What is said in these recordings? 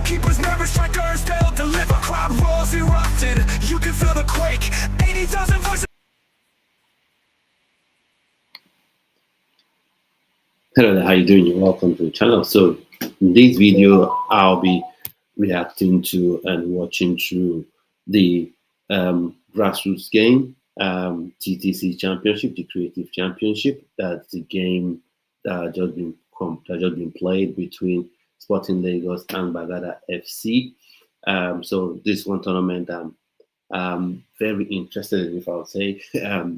Goalkeepers, nervous strikers, they'll deliver. Crowd roars erupted, you can feel the quake. 80,000 voices. Hello there, how you doing? You're welcome to the channel. So in this video, I'll be reacting to and watching through the Grassroots game, TCC Championship, the Creative Championship. That's the game that just been played between Sporting Lagos and Gbagada FC. So this one tournament, I'm very interested in, if I would say,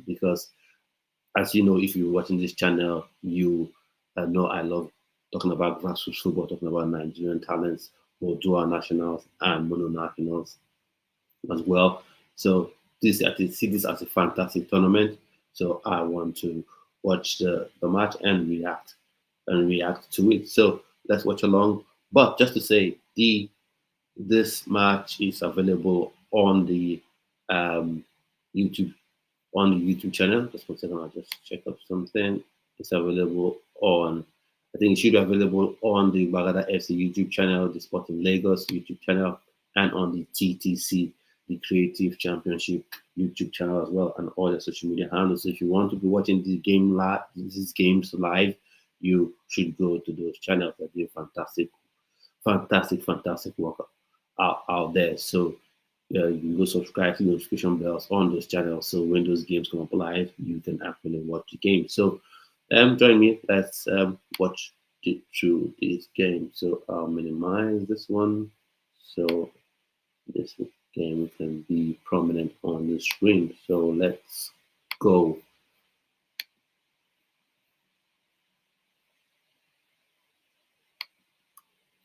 because as you know, if you're watching this channel, you know I love talking about grassroots football, talking about Nigerian talents, both dual nationals and mono nationals as well. So I see this as a fantastic tournament. So I want to watch the match and react to it. So let's watch along. But just to say, this match is available on the YouTube channel. Just 1 second, I'll just check up something. It's available on, I think it should be available on the Gbagada FC YouTube channel, the Sporting Lagos YouTube channel, and on the TTC, the Creative Championship YouTube channel as well, and all the social media handles. So if you want to be watching these games live, you should go to those channels. They do fantastic work out there. So you can go subscribe to notification bells on those channels, so when those games come up live, you can actually watch the game. So join me. Let's watch through this game. So I'll minimize this one so this game can be prominent on the screen. So let's go.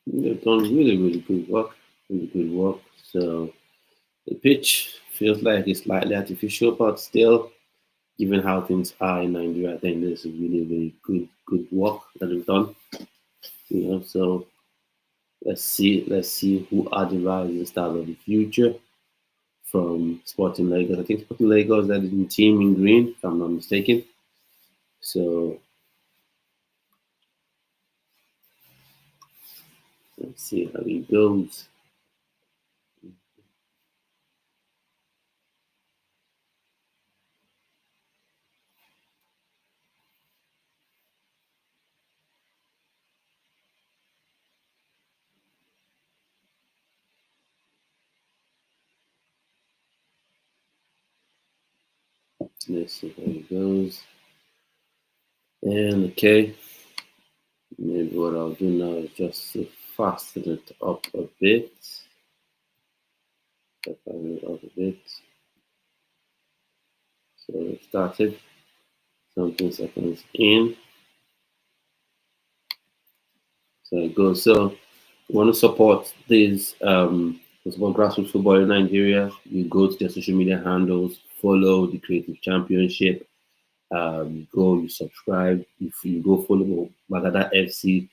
They've done really good work. So the pitch feels like it's slightly artificial, but still, given how things are in Nigeria, I think this is really good work that they've done. You know, so let's see who are the rising stars of the future from Sporting Lagos. I think Sporting Lagos, that is the team in green, if I'm not mistaken. So let's see how it goes. Let's see how it goes. And okay, maybe what I'll do now is just to fasten it up a bit. So it started. Something seconds in. So it goes. So you want to support this support grassroots football in Nigeria, you go to their social media handles, follow the Creative Championship, you subscribe. If you go follow Gbagada FC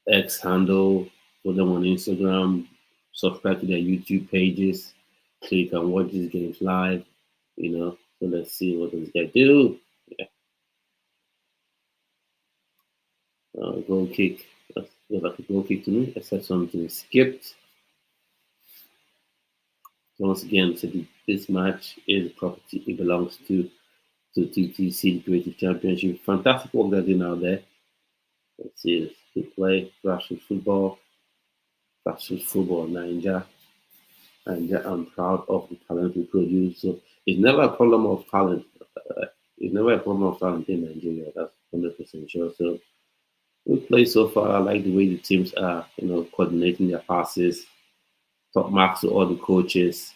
X handle, follow them on Instagram, subscribe to their YouTube pages so you can watch these games live. You know, so let's see what does guy do. Yeah. Goal kick. That feels like a goal kick to me, except something skipped. So once again, so this match is property. It belongs to TTC Creative Championship. Fantastic work they're doing out there. Let's see this. Good play. Grassroots football, Nigeria. And I'm proud of the talent we produce. So it's never a problem of talent. It's never a problem of talent in Nigeria. That's 100% sure. So good play so far. I like the way the teams are, coordinating their passes. Top marks to all the coaches.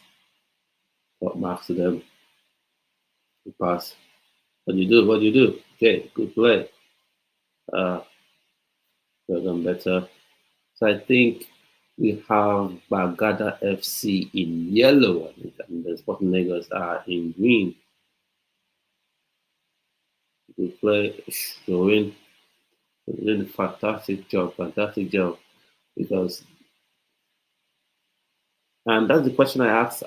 Top marks to them. The pass. What do you do? Okay, good play. Well done better. So I think we have Gbagada FC in yellow, and the Sporting Lagos are in green. Good play, showing. Really fantastic job, because, and that's the question I ask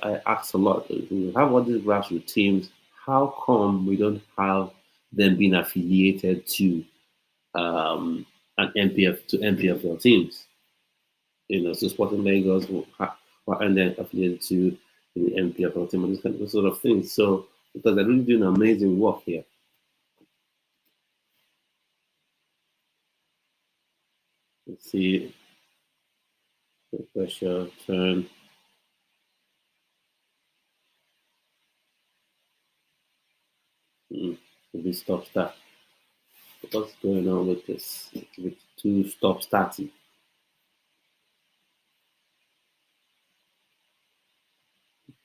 a lot. We have all these grassroots teams. How come we don't have them being affiliated to and MPF to MPFL teams. So Sporting Lagos and then affiliated to the MPFL team and this kind of sort of things. So because they're really doing amazing work here. Let's see the pressure turn. Maybe stop start. What's going on with this? With two stop starting.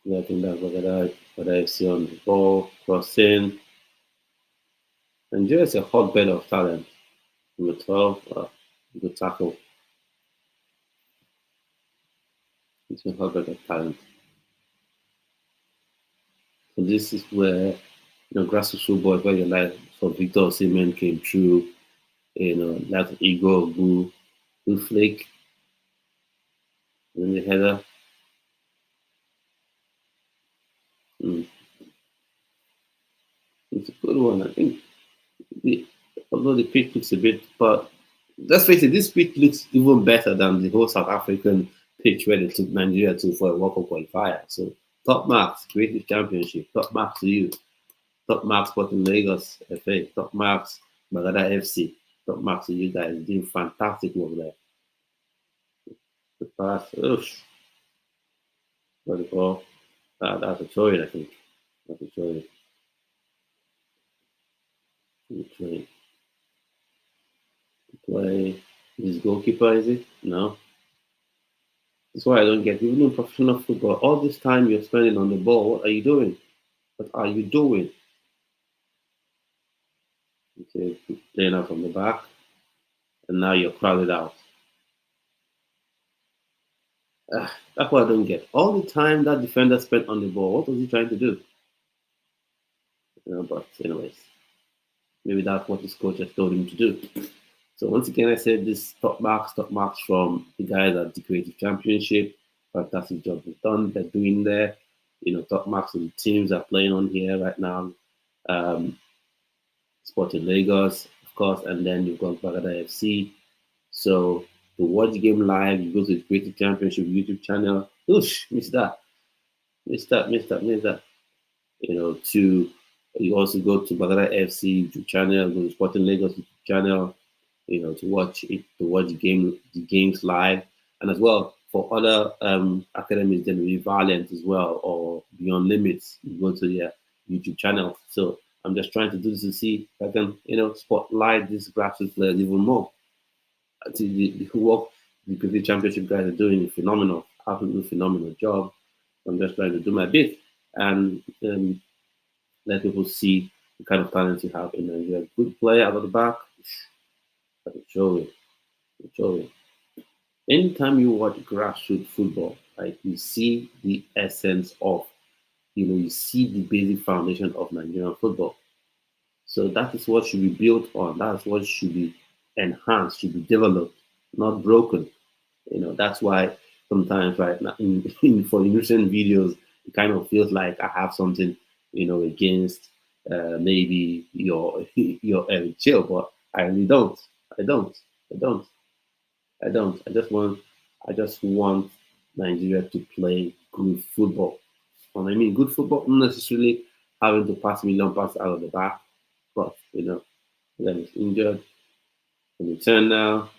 Letting that Gbagada FC on the ball, crossing. Nigeria is a hotbed of talent. Number 12, good tackle. It's a hotbed of talent. So this is where grassroots football is where you like for Victor Osimhen came through, that Igor Blue Flake, and then the header. It's a good one. I think although the pitch looks a bit, but let's face it, this pitch looks even better than the whole South African pitch where they took Nigeria to for a World Cup qualifier. So top marks, Creative Championship, top marks to you. Top marks Sporting Lagos FA, top marks Gbagada FC, top marks to you guys doing fantastic work there. The pass, what do you call? That's a throw I think. That's a throw Play this goalkeeper, is it? No. That's why I don't get. Even in professional football, all this time you're spending on the ball, what are you doing? What are you doing? Okay, playing out from the back, and now you're crowded out. That's what I don't get. All the time that defender spent on the ball, what was he trying to do? But anyways, maybe that's what his coach has told him to do. So once again, I said this top marks from the guys at the Creative Championship. Fantastic job they're doing there. Top marks of the teams are playing on here right now. Sporting Lagos, of course, and then you've got Gbagada FC. So to watch the game live, you go to the Creative Championship YouTube channel. Oosh, missed that. You also go to Gbagada FC YouTube channel, go to Sporting Lagos YouTube channel, to watch the games live, and as well for other academies, then be Valiant as well or Beyond Limits. You go to their YouTube channel. So I'm just trying to do this to see if I can, spotlight these grassroots players even more. The work the Creative Championship guys are doing phenomenal, absolutely phenomenal job. I'm just trying to do my bit and let people see the kind of talent you have in Nigeria. Good player out of the back. Show it. Anytime you watch grassroots football, right, you see the essence of, you see the basic foundation of Nigerian football. So that is what should be built on. That's what should be enhanced, should be developed, not broken. That's why sometimes, right, for recent videos, it kind of feels like I have something, against maybe your Eric Chill, but I really don't. I just want Nigeria to play good football. When I mean good football, not necessarily having to pass million passes out of the back, but then he's injured. And he turn now.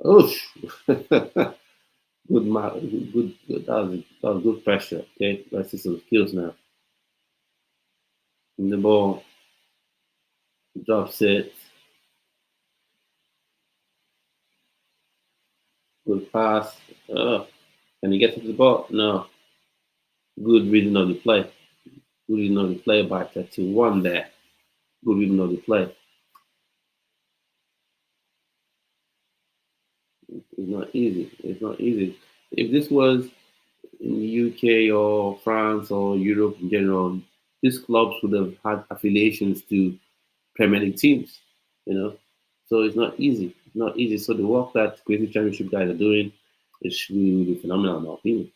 Oh, good mark, good. That was good pressure. Okay, let's see some skills now. In the ball, drops it. Good pass. Can he get to the ball? No. Good reading of the play. Good reading of the play by 31 there. Good reading of the play. It's not easy. If this was in the UK or France or Europe in general, these clubs would have had affiliations to Premier League teams, So it's not easy. It's not easy. So the work that Creative Championship guys are doing is really phenomenal in my opinion.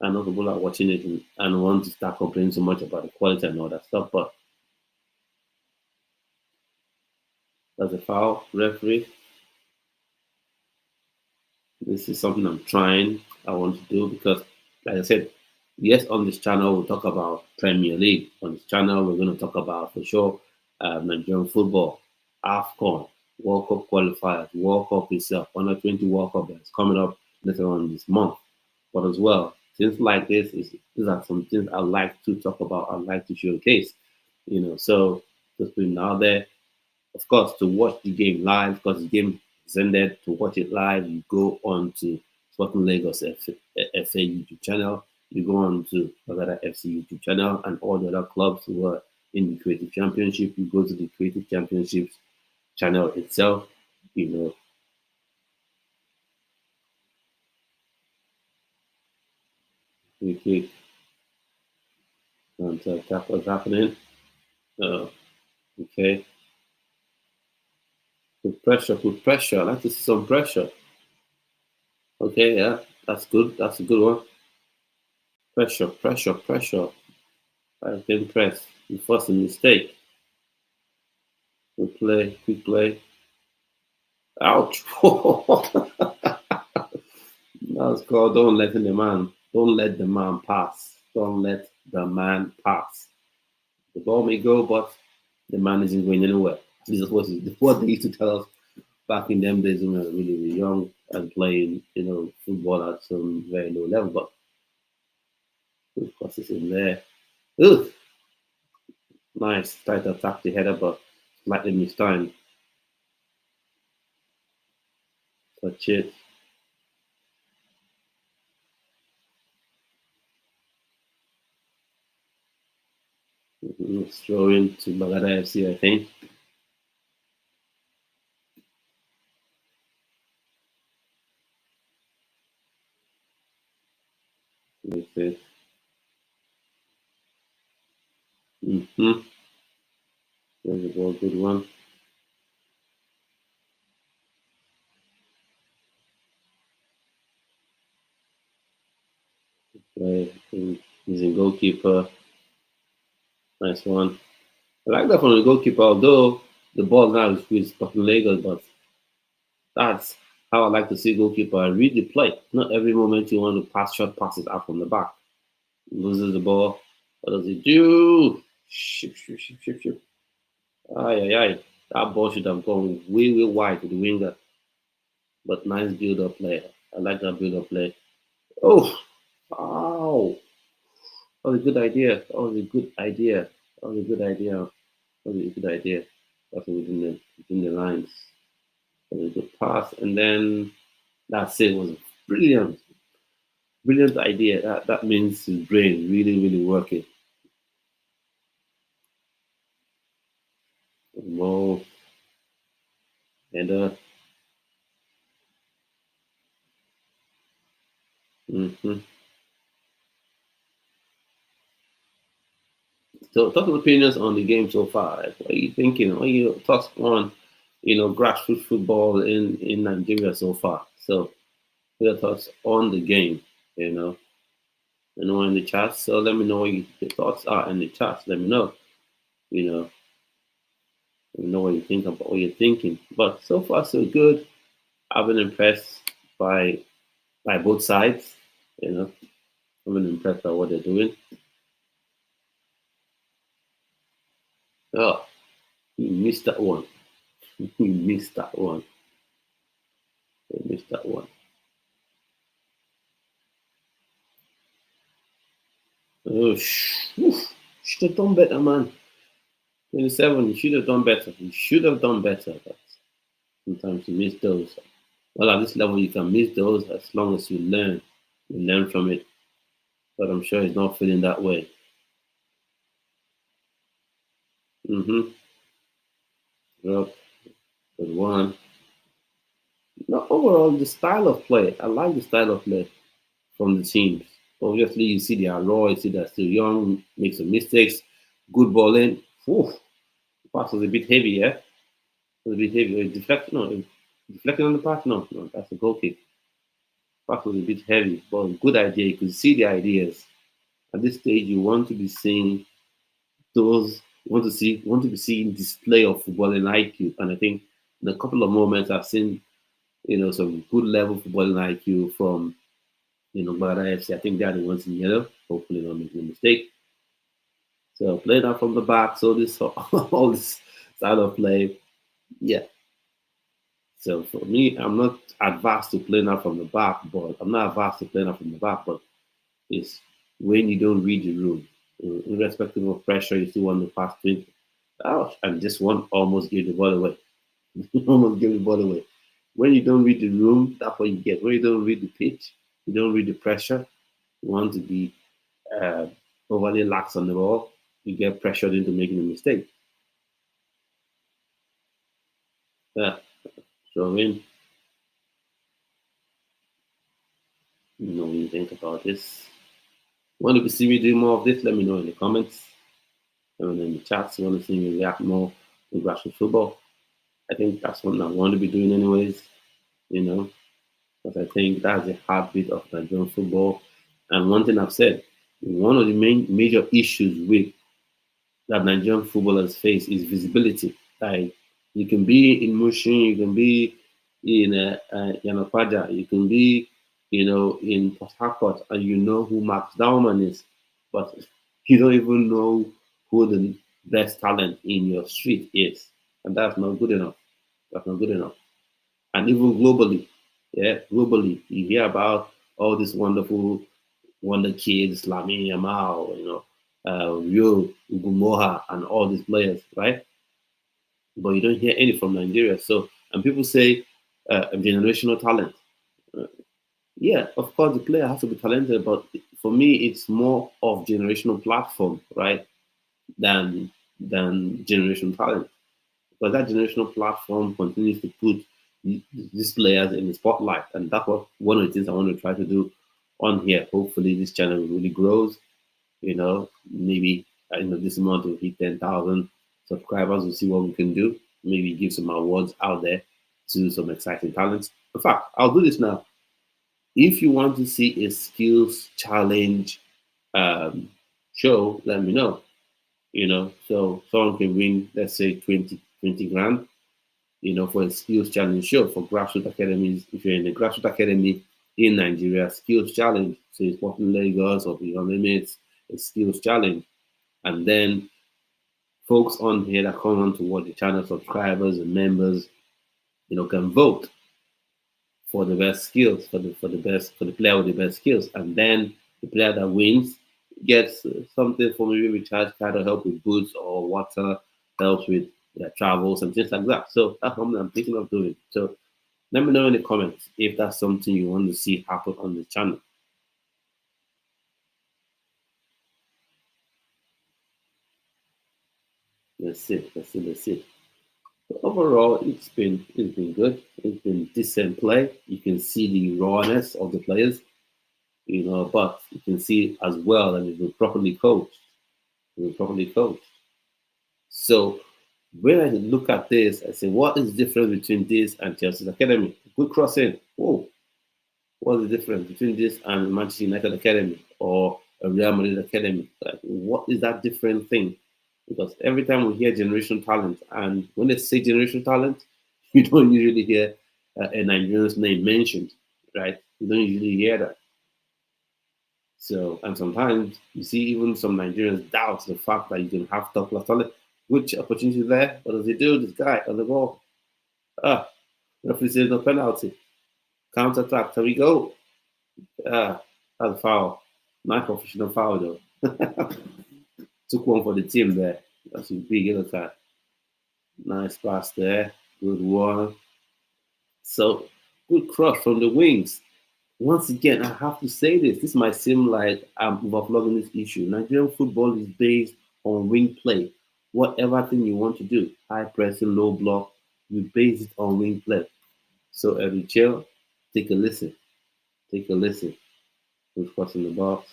I know people are watching it and want to start complaining so much about the quality and all that stuff, but That's a foul, referee. This is something I'm trying. I want to do because, like I said, yes, on this channel we'll talk about Premier League. On this channel we're going to talk about for sure Nigerian football, AFCON, World Cup qualifiers, World Cup itself, under 20 World Cup that's coming up later on this month. But as well, things like these are some things I like to talk about. I like to showcase. So just putting it out there. Of course, to watch the game live, because the game is ended, to watch it live, you go on to Sporting Lagos FA YouTube channel, you go on to Gbagada FC YouTube channel, and all the other clubs who are in the Creative Championship. You go to the Creative Championships channel itself, you know, you click on to tap what's happening. Uh, okay, put pressure. I like to see some pressure. Okay, yeah, that's good. That's a good one. Pressure, pressure, pressure. I can press. You force a mistake. Quick play. Ouch! That's called don't let the man pass. Don't let the man pass. The ball may go, but the man isn't going anywhere. This is what they used to tell us back in them days when we were really, really young and playing, football at some very low level. But of course, it's in there. Ooh, nice. Try to attack the header, but slightly missed time. Touch it. Let's throw into Gbagada FC, I think. That's it. Mm-hmm. There's a ball, good one. Play using goalkeeper. Nice one. I like that from the goalkeeper, although the ball now is with Sporting Lagos, but that's how I like to see goalkeeper. I read the play. Not every moment you want to pass short passes out from the back. Loses the ball. What does he do? Ship, ship, ship, ship, ship. Aye, aye, aye. That ball should have gone way, way wide to the winger. But nice build-up play. I like that build-up play. Oh, wow. That was a good idea. That was a good idea. That was a good idea. That was a good idea. That's within the lines. That was a good pass. And then that's it. It was a brilliant, brilliant idea. That means his brain really, really working. More and mm-hmm. So talk of opinions on the game so far. Like, what are you thinking? What are your thoughts on, grassroots football in Nigeria so far? So your thoughts on the game, you know. Anyone in the chat? So let me know what your thoughts are in the chat. Let me know, you know, let me know what you think about what you're thinking. But so far so good. I've been impressed by both sides, you know. I've been impressed by what they're doing. Oh, you missed that one. You missed that one. You missed that one. Oh, should have done better, man. 27, you should have done better. You should have done better. But sometimes you miss those. Well, at this level, you can miss those as long as you learn. You learn from it. But I'm sure he's not feeling that way. Mm-hmm. Drop. Good one. No, overall, the style of play. I like the style of play from the teams. Obviously, you see they are raw. You see they're still young, make some mistakes. Good balling. Whew. The pass was a bit heavy, yeah? It was a bit heavy. Deflecting on the pass? No, no, that's a goal kick. Pass was a bit heavy, but good idea. You could see the ideas. At this stage, you want to be seeing those want to be seeing display of footballing IQ. And I think in a couple of moments I've seen, some good level footballing IQ from, Gbagada FC. I think they are the ones in yellow. Hopefully not making a mistake. So play that from the back. So this all this style of play, yeah. So for me, I'm not adverse to playing out from the back, but I'm not adverse to playing out from the back, but it's when you don't read the room. Irrespective of pressure, you still want to pass 20. Ouch, and this one almost gave the ball away. Almost gave the ball away. When you don't read the room, that's what you get. When you don't read the pitch, you don't read the pressure, you want to be uh, overly lax on the ball, you get pressured into making a mistake. Yeah. So when you think about this, want to see me do more of this? Let me know in the comments and in the chats. You want to see me react more to grassroots football? I think that's what I want to be doing anyways. Because I think that's the heartbeat of Nigerian football. And one thing I've said, one of the main major issues with that Nigerian footballers face is visibility. Like you can be in Mushin, you can be in Yanapaja, you can be, in Port Harcourt, and you know who Max Dauman is, but you don't even know who the best talent in your street is, and that's not good enough. That's not good enough. And even globally, yeah, globally, you hear about all these wonderful wonder kids, Lamine Yamal, Rio Ugumoha, and all these players, right? But you don't hear any from Nigeria. So, and people say generational talent. Uh, yeah, of course, the player has to be talented, but for me, it's more of generational platform, right, than generational talent. Because that generational platform continues to put these players in the spotlight, and that's what one of the things I want to try to do on here. Hopefully, this channel really grows. Maybe this month will hit 10,000 subscribers. We'll see what we can do. Maybe give some awards out there to some exciting talents. In fact, I'll do this now. If you want to see a skills challenge um, show, let me know. So someone can win, let's say 20 grand, for a skills challenge show for grassroots academies. If you're in a grassroots academy in Nigeria, skills challenge, so it's Sporting Lagos or Beyond Limits, a skills challenge. And then folks on here that come on to watch the channel, subscribers and members, can vote for the best skills, for the player with the best skills. And then the player that wins gets something for maybe recharge card or help with boots or water, helps with their travels and things like that. So that's something I'm thinking of doing. So let me know in the comments if that's something you want to see happen on the channel. Let's see. But overall, it's been good. It's been decent play. You can see the rawness of the players, but you can see as well that they've been properly coached. They've been properly coached. So when I look at this, I say, what is the difference between this and Chelsea's Academy? Good crossing. Whoa. What's the difference between this and Manchester United Academy or a Real Madrid Academy? Like, what is that different thing? Because every time we hear generational talent, and when they say generational talent, you don't usually hear a Nigerian's name mentioned, right? You don't usually hear that. So, and sometimes you see even some Nigerians doubt the fact that you can have top class talent. Which opportunity there? What does he do? This guy on the ball. Referee says no penalty. Counter attack. There we go. That's a foul. Not professional foul though. Took one for the team there. That's a big yellow card. Nice pass there. Good one. So good cross from the wings. Once again, I have to say this. This might seem like I'm overflowing this issue. Nigerian football is based on wing play. Whatever thing you want to do, high pressing, low block, you base it on wing play. So every chill, take a listen. Take a listen. Good cross in the box.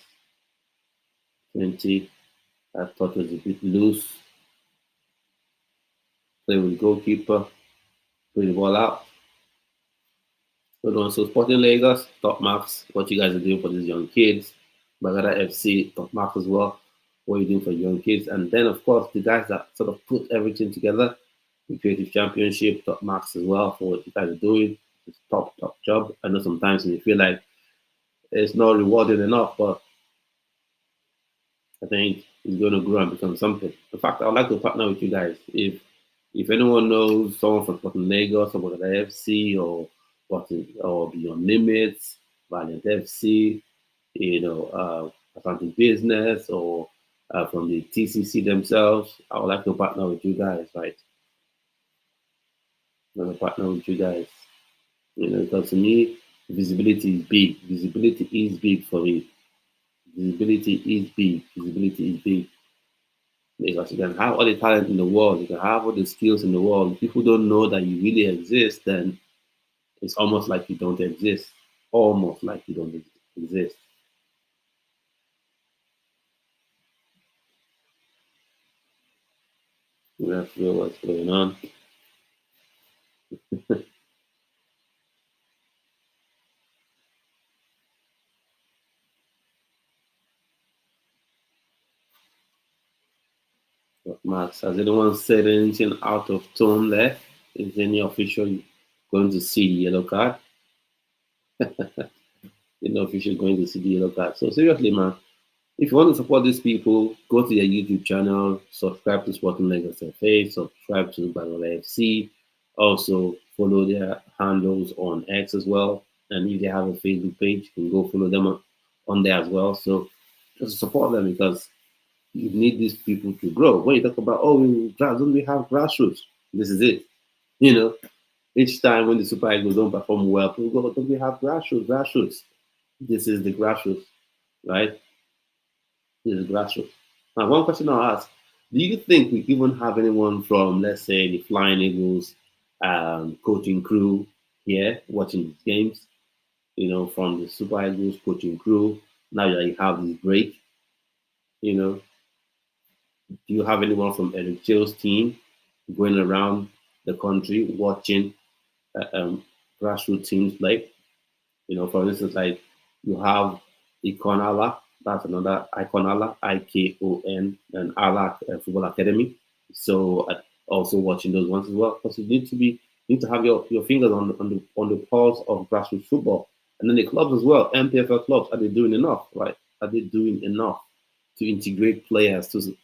20. I thought it was a bit loose. Play with goalkeeper. Put the ball out. Good one. So Sporting Lagos, top marks. What you guys are doing for these young kids. Gbagada FC, top marks as well. what you're doing for young kids. And then, of course, the guys that sort of put everything together, the Creative Championship, top marks as well for what you guys are doing. It's top job. I know sometimes you feel like it's not rewarding enough, but I think it's going to grow and become something. In fact, I would like to partner with you guys. If anyone knows someone from Sporting Lagos, or the FC, or Beyond Limits, Valiant FC, Atlantic Business, or from the TCC themselves, I would like to partner with you guys, right? I want to partner with you guys, because to me, visibility is big. Visibility is big for me. Visibility is big. Visibility is big. Because you can have all the talent in the world, you can have all the skills in the world. If people don't know that you really exist, then it's almost like you don't exist. Almost like you don't exist. Let's feel what's going on. Max, has anyone said anything out of tone there? Is any official going to see the yellow card? Any official going to see the yellow card? So seriously, man, if you want to support these people, go to their YouTube channel, subscribe to Sporting Lagos FA, subscribe to Gbagada FC, also follow their handles on X as well. And if they have a Facebook page, you can go follow them on there as well. So just support them because you need these people to grow. When you talk about, don't we have grassroots? This is it. Each time when the Super Eagles don't perform well, people go, don't we have grassroots? Grassroots. This is the grassroots, right? This is grassroots. Now, one question I'll ask: do you think we even have anyone from, let's say, the Flying Eagles coaching crew here watching these games? From the Super Eagles coaching crew. Now that you have this break, do you have anyone from Eric Chill's team going around the country watching grassroots teams play? For instance, like you have Ikonala, that's another Ikonala, IKON, and Ala Football Academy. So also watching those ones as well, because you need to have your fingers on the pulse of grassroots football, and then the clubs as well. MPFL clubs, are they doing enough? Right? Are they doing enough to integrate players? The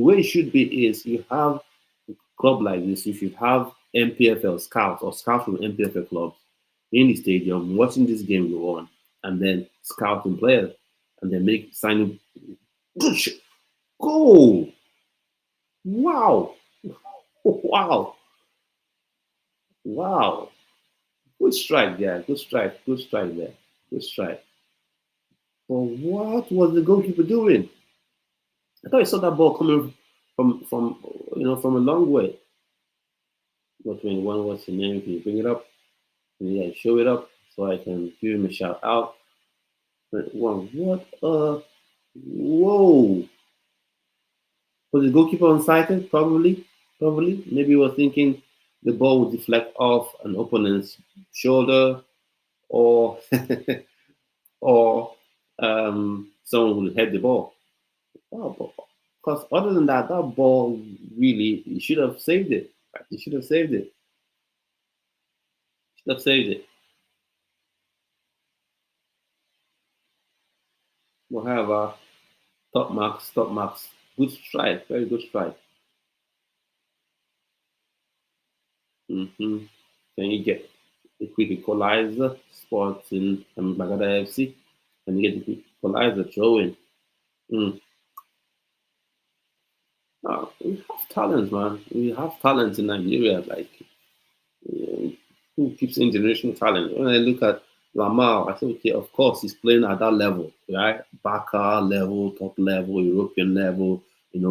way it should be is you have a club like this, you should have MPFL scouts or scouts from MPFL clubs in the stadium watching this game go on, and then scouting players, and then signing. Good shit. Goal! Wow! Wow! Wow! Good strike there. Good strike. Good strike there. Good strike. But what was the goalkeeper doing? I thought I saw that ball coming from a long way. What 21? What's the name? Can you bring it up? Yeah, show it up so I can give him a shout out. Wow, what whoa. Was the goalkeeper unsighted? Probably. Maybe he was thinking the ball would deflect off an opponent's shoulder, or or someone would head the ball. Oh, because other than that, that ball really, he should have saved it. Right? He should have saved it. Should have saved it. However, top marks, top marks. Good strike, very good strike. Can you get a quick equalizer? Sporting Gbagada FC. Can you get the quick equalizer? Throw in. We have talent, man. We have talent in Nigeria. Like, who keeps saying generational talent? When I look at Lamar, I say, okay, of course, he's playing at that level, right? Barca level, top level, European level,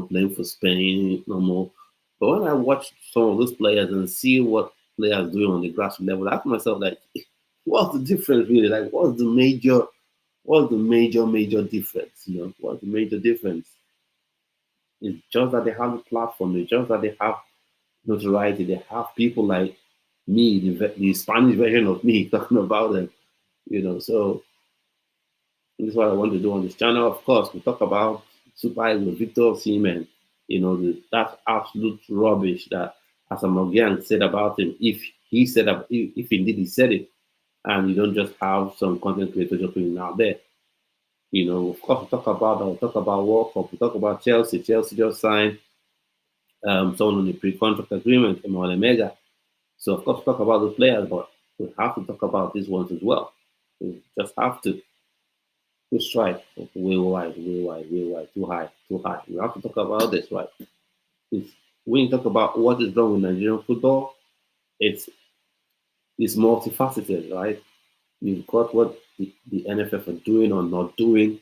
playing for Spain, no more. But when I watch some of those players and see what players doing on the grassroots level, I ask myself, like, what's the difference really? Like, what's the major difference? What's the major difference? It's just that they have a platform. It's just that they have notoriety. They have people like me, the Spanish version of me, talking about them. So this is what I want to do on this channel. Of course, we talk about superhero Victor Osimhen, that absolute rubbish that Asamoah said about him. If indeed he said it, and you don't just have some content creators just putting it out there. Of course, we talk about World Cup, we talk about Chelsea. Chelsea just signed someone on a pre-contract agreement, Emmanuel Mega. So of course, we talk about those players, but we have to talk about these ones as well. We just have to. Too strike, way wide, way wide, way wide, too high, too high. We have to talk about this, right? It's, when you talk about what is wrong with Nigerian football, it's it's multifaceted, right? You've got what the NFF are doing or not doing.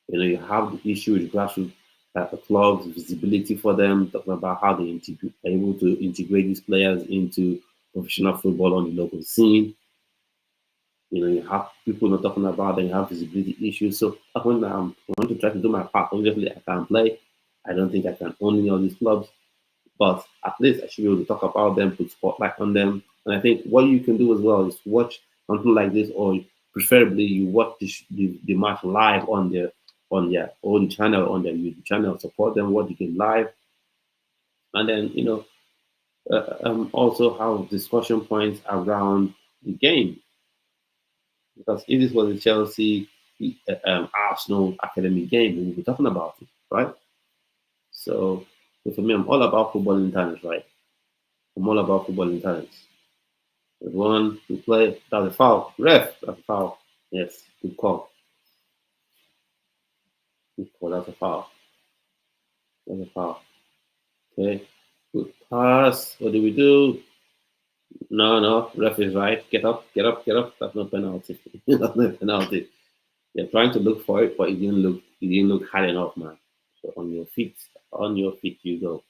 You have the issue with grassroots clubs, visibility for them, talking about how they are able to integrate these players into professional football on the local scene. You have people not talking about that, you have visibility issues. So when I want to try to do my part, obviously I can't play. I don't think I can own all these clubs, but at least I should be able to talk about them, put spotlight on them. And I think what you can do as well is watch something like this, or preferably you watch the match live on their own channel, on their YouTube channel, support them, watch the game live, and then also have discussion points around the game. Because if this was a Chelsea Arsenal academy game, we would be talking about it, right? So for me, I'm all about football in talents, right? I'm all about football in talents. The one who play, that's a foul. Ref, that's a foul. Yes, good call. Good call, that's a foul. That's a foul. Okay. Good pass. What do we do? No, no, ref is right. Get up, get up, get up. That's no penalty. That's no penalty. They're trying to look for it, but it didn't look hard enough, man. So on your feet you go.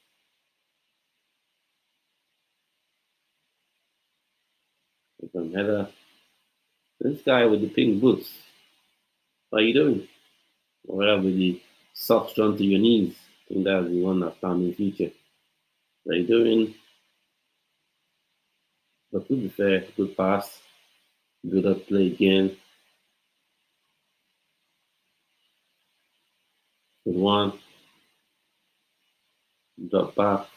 You can header. This guy with the pink boots. What are you doing? Or with the socks down to your knees. I think that's the one that's found in future. What are you doing? But to be fair, good pass. Good up play again. Good one. Drop back.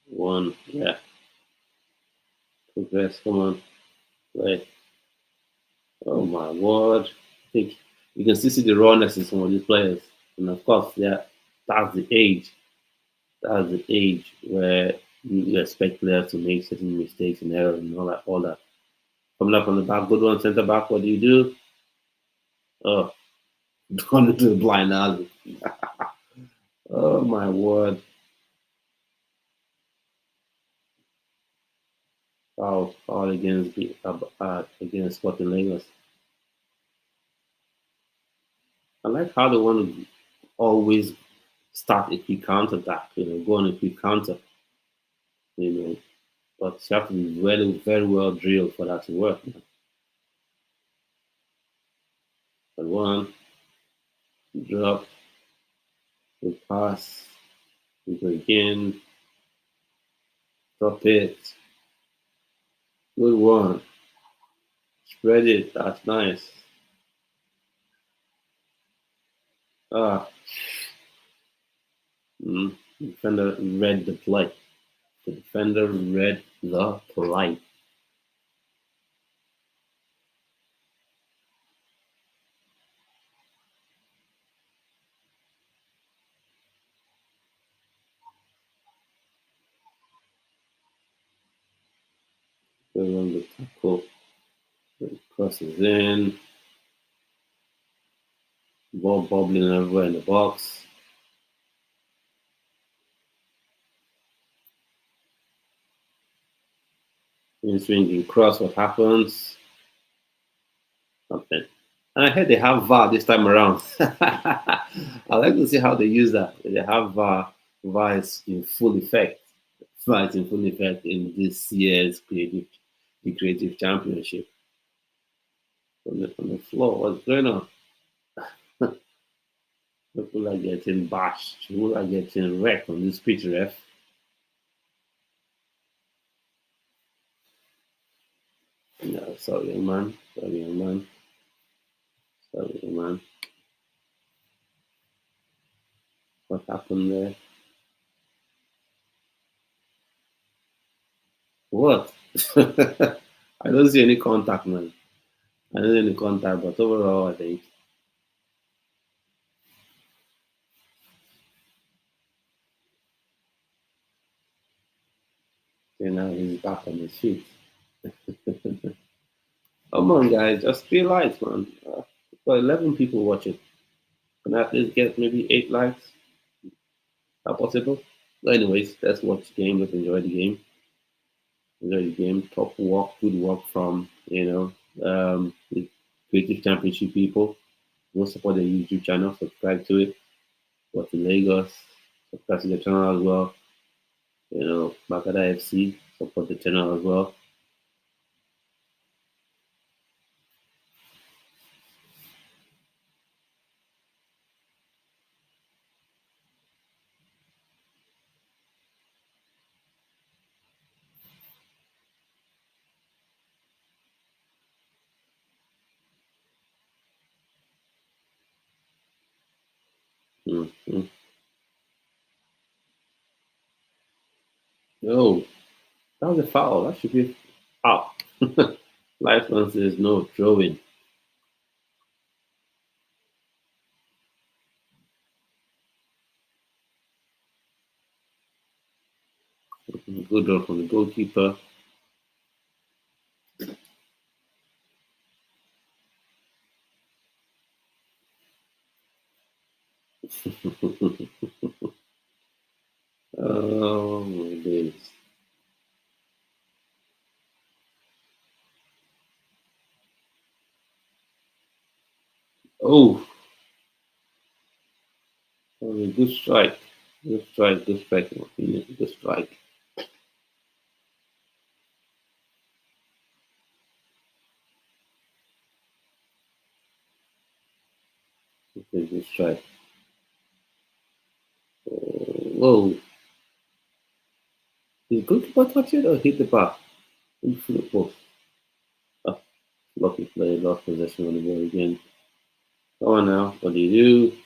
One. Yeah. Progress. Come on. Play. Oh my word. I think you can still see the rawness in some of these players. And of course, yeah, that's the age. That's the age where you expect players to make certain mistakes and errors and all that. Coming up on the back, good one, centre back, what do you do? Oh, gone into the blind alley. Oh my word. Foul against Sporting Lagos. I like how they want to always start a quick counter attack, go on a quick counter, you know. But you have to be very, very well drilled for that to work. Man. But one, drop, we pass, we go again, drop it, good one, spread it, that's nice. Ah, defender read the play. The defender read the play. Go on the tackle, crosses in, ball bobbling everywhere in the box. In swinging cross, what happens? Something. And I heard they have VAR this time around. I like to see how they use that. They have VAR. VAR is in full effect. VAR is in full effect in this year's creative championship. On the floor, what's going on? People are getting bashed. People are getting wrecked on this pitch, ref. Sorry, young man. Sorry, young man. Sorry, young man. What happened there? What? I don't see any contact, man. I don't see any contact, but overall, I think now he's back on his feet. Come on, guys, just 3 likes, man. Got 11 people watching. Can I at least get maybe 8 likes? How possible? But anyways, let's watch the game. Let's enjoy the game. Enjoy the game. Top work, good work from the Creative Championship people. Go support the YouTube channel. Subscribe to it. Go to Lagos. Subscribe to the channel as well. Gbagada FC. Support the channel as well. Mm-hmm. No, that was a foul. That should be foul. Lifeline says no throwing. Good run from the goalkeeper. Oh my goodness. Oh, good strike. Good strike. Good strike. In my opinion. Good strike. Okay, good strike. Whoa. Did the goalkeeper touch it or hit the bar? In the post. Oh, lucky play. Lost possession on the ball again. Come on now. What do you do?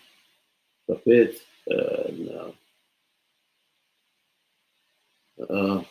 Stop it. No. Uh,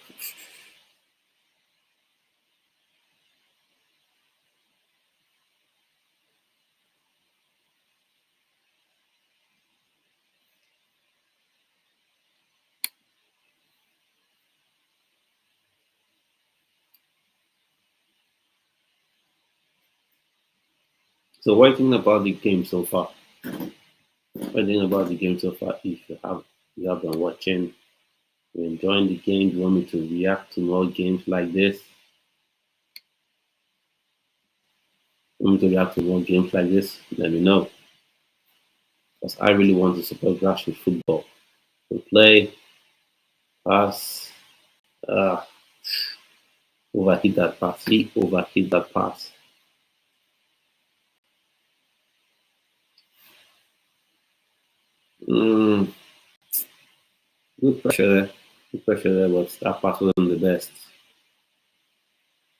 so what do you think about the game so far? What do you think about the game so far? If you have been watching, you're enjoying the game, you want me to react to more games like this? You want me to react to more games like this? Let me know. Because I really want to support grassroots football. To play, pass, uh, overhit that pass, he overhit that pass. Mm, good pressure there. Good pressure there, but that pass wasn't the best.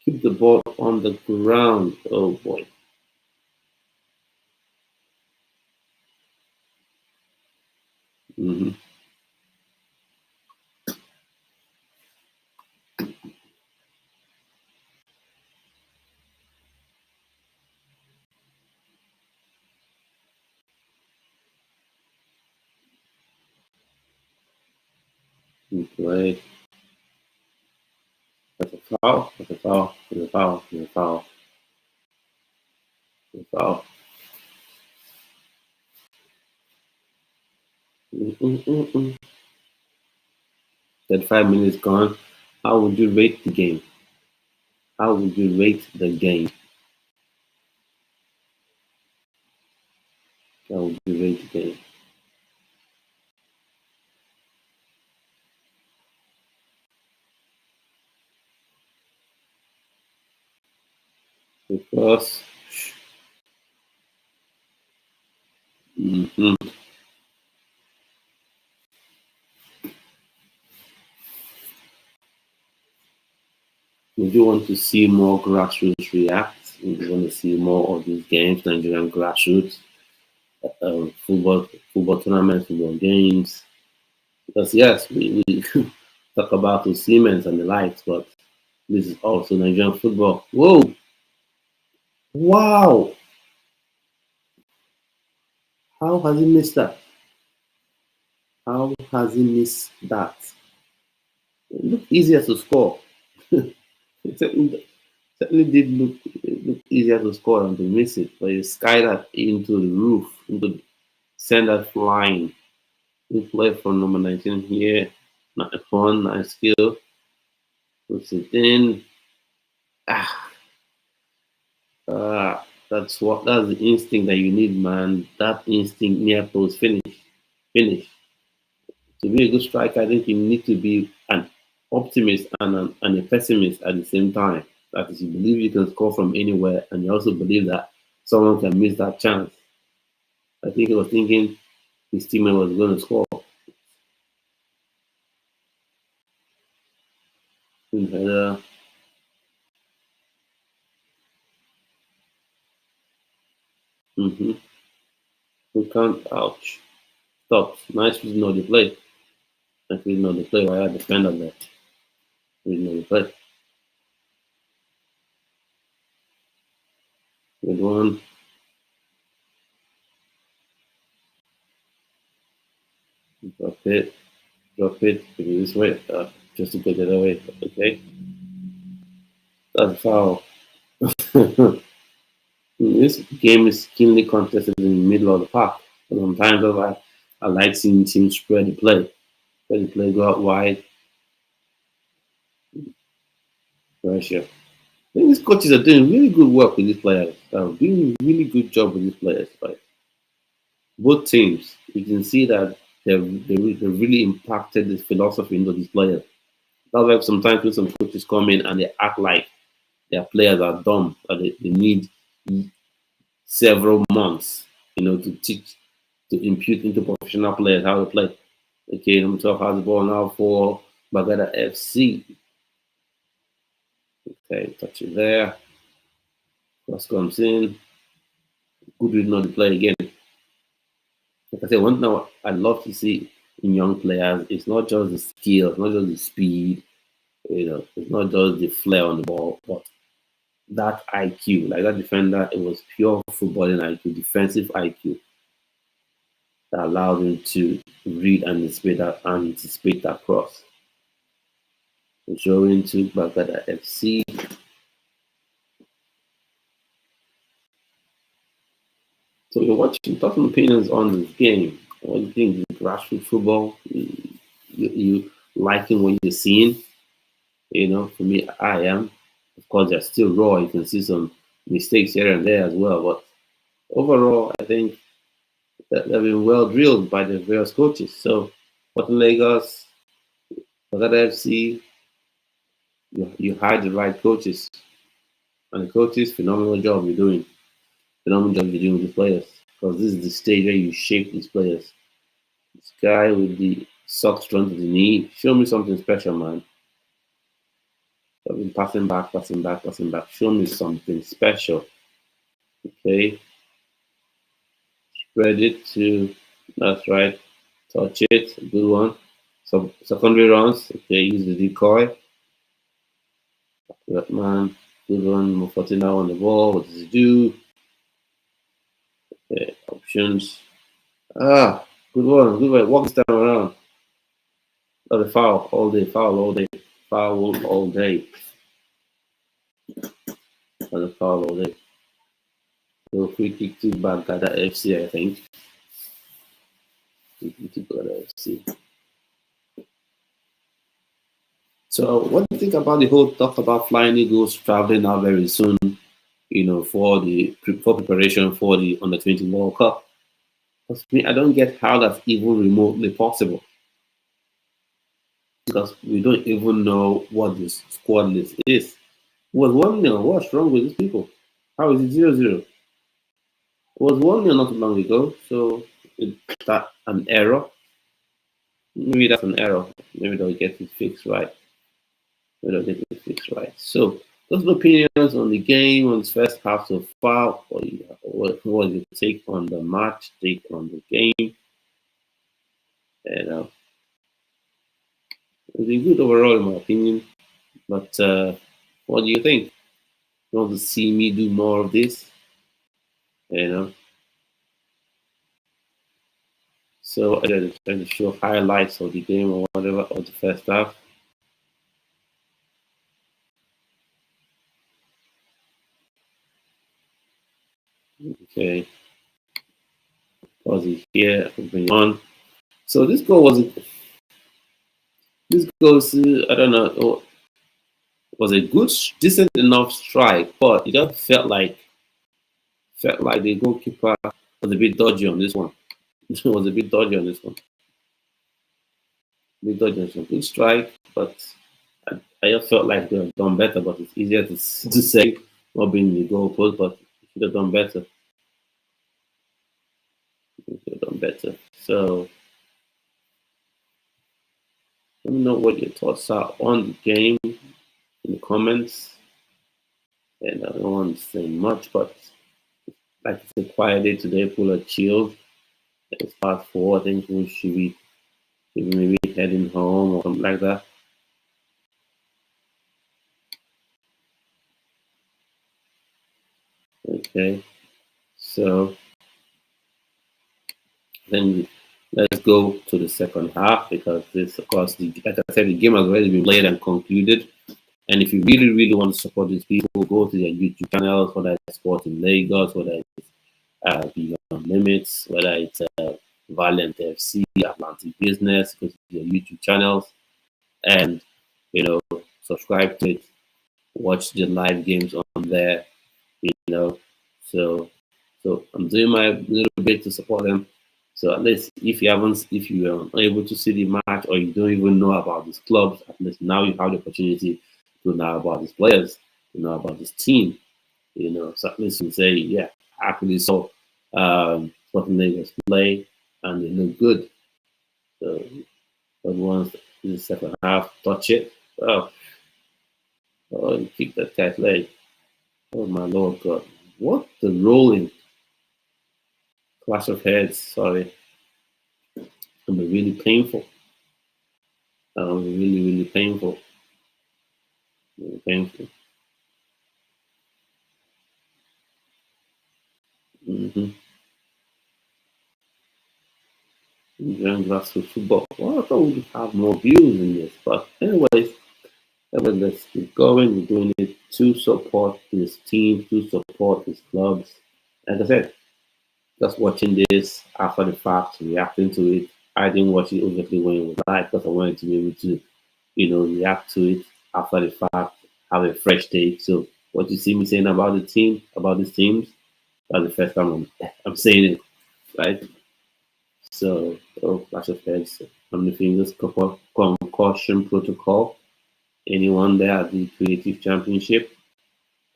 Keep the ball on the ground. Oh boy. Mm-hmm. Good play. That's a foul. That's a foul. That's a foul. That's a foul. That's a foul. Mm-mm-mm-mm. That 5 minutes gone. How would you rate the game? How would you rate the game? How would you rate the game? Because mhm, We do want to see more grassroots react. We do want to see more of these games, Nigerian grassroots, football tournaments, football games. Because yes, we talk about the Siemens and the likes, but this is also Nigerian football. Whoa! Wow! How has he missed that? How has he missed that? It looked easier to score. It certainly did look easier to score than to miss it, but you sky that into the roof, send that flying. We play for number 19 here. Not a fun, nice skill. Puts it in. Ah, that's the instinct that you need, man. That instinct near post finish. To be a good striker, I think you need to be an optimist and a pessimist at the same time. That is, you believe you can score from anywhere, and you also believe that someone can miss that chance. I think he was thinking his teammate was going to score. Header. Mm-hmm. We can't. Ouch. Stop. Nice reading of the play. Nice reading of the play. Why are defender there? Reading of the play. Good one. Drop it. Drop it. Give it this way. Just to get it away. Okay. That's a foul. This game is keenly contested in the middle of the park. Sometimes I like seeing teams spread the play. Spread the play, go out wide. Pressure. I think these coaches are doing really good work with these players. Doing a really good job with these players. Like both teams, you can see that they've really impacted this philosophy into these players. That's why sometimes when some coaches come in and they act like their players are dumb, or they need several months, to teach, to impute into professional players how to play. Okay, number 12 has the ball now for Gbagada FC. Okay, touch it there. Cross comes in. Good reading of the play again. Like I said, one thing I love to see in young players is not just the skill, it's not just the speed, it's not just the flair on the ball, but that IQ. Like that defender, it was pure footballing IQ, defensive IQ that allowed him to read and anticipate that cross. Showing to Gbagada FC. So you're watching, talking opinions on this game. What do you think? Grassroots football? You liking what you're seeing? For me, I am. Of course, they're still raw. You can see some mistakes here and there as well. But overall, I think that they've been well drilled by the various coaches. So, Port Lagos, Gbagada FC, you hired the right coaches. And the coaches, phenomenal job you're doing. Phenomenal job you're doing with the players. Because this is the stage where you shape these players. This guy with the socks drawn to the knee, show me something special, man. I've been passing back, passing back, passing back. Show me something special. Okay. Spread it to, that's right. Touch it. Good one. Some secondary runs. Okay, use the decoy. That man. Good one. Mufati now on the ball. What does he do? Okay, options. Good one. Good one. Walk this time around. Oh, the foul all day. Foul all day. Foul all day. The foul all day. So free kick to Gbagada FC, I think. Free kick to Gbagada FC. So what do you think about the whole talk about Flying Eagles traveling out very soon, for preparation for the Under-20 World Cup? Because me, I don't get how that's even remotely possible. Because we don't even know what this squad list is. It was 1-0. What's wrong with these people? How is it 0-0? It was 1-0 not too long ago, so is that an error? Maybe that's an error. Maybe they'll get it fixed right. We don't get it fixed right. So those opinions on the game on this first half so far. What was your take on the match? Take on the game? And it was good overall, in my opinion. But what do you think? You want to see me do more of this? You know. So I just trying to show highlights of the game or whatever of the first half. Okay, pause it here. Bring it on. So this goal wasn't. This goal, I don't know. Was a good, decent enough strike, but it just felt like the goalkeeper was a bit dodgy on this one. This one was a bit dodgy on this one. A bit dodgy on this one. Good strike, but I just felt like they have done better. But it's easier to say not being the goalpost, but should have done better. Should have done better. So let me know what your thoughts are on the game in the comments. And I don't want to say much, but like it's a quiet day today, full of chill. It's past 4. I think we should be maybe heading home or something like that. Okay, so then let's go to the second half because this, of course, like I said, the game has already been played and concluded. And if you really, really want to support these people, go to their YouTube channels, whether it's Sport in Lagos, whether it's Beyond Limits, whether it's Valiant FC, Atlantic Business, go to their YouTube channels and, subscribe to it, watch the live games on there, you know. So I'm doing my little bit to support them. So at least if you are unable to see the match or you don't even know about these clubs, at least now you have the opportunity to know about these players, to know about this team. So at least you say, yeah, I actually saw Sporting Lagos play and they look good. So but once the second half, touch it. You kick that guy's leg. Oh my lord God. What the rolling clash of heads, sorry. It'll be really painful. Really, really painful. Really painful. Mm-hmm. Nigerian grassroots football. Well, I thought we'd have more views in this, but anyways, let's keep going. We're doing it to support this team, to support these clubs. Like I said, just watching this after the fact, reacting to it. I didn't watch it obviously when it was live because I wanted to be able to, react to it after the fact, have a fresh take. So what you see me saying about the team, about these teams, that's the first time I'm saying it, right? So, Clash of Heads, I'm the Fingers Concussion Protocol. Anyone there at the Creative Championship?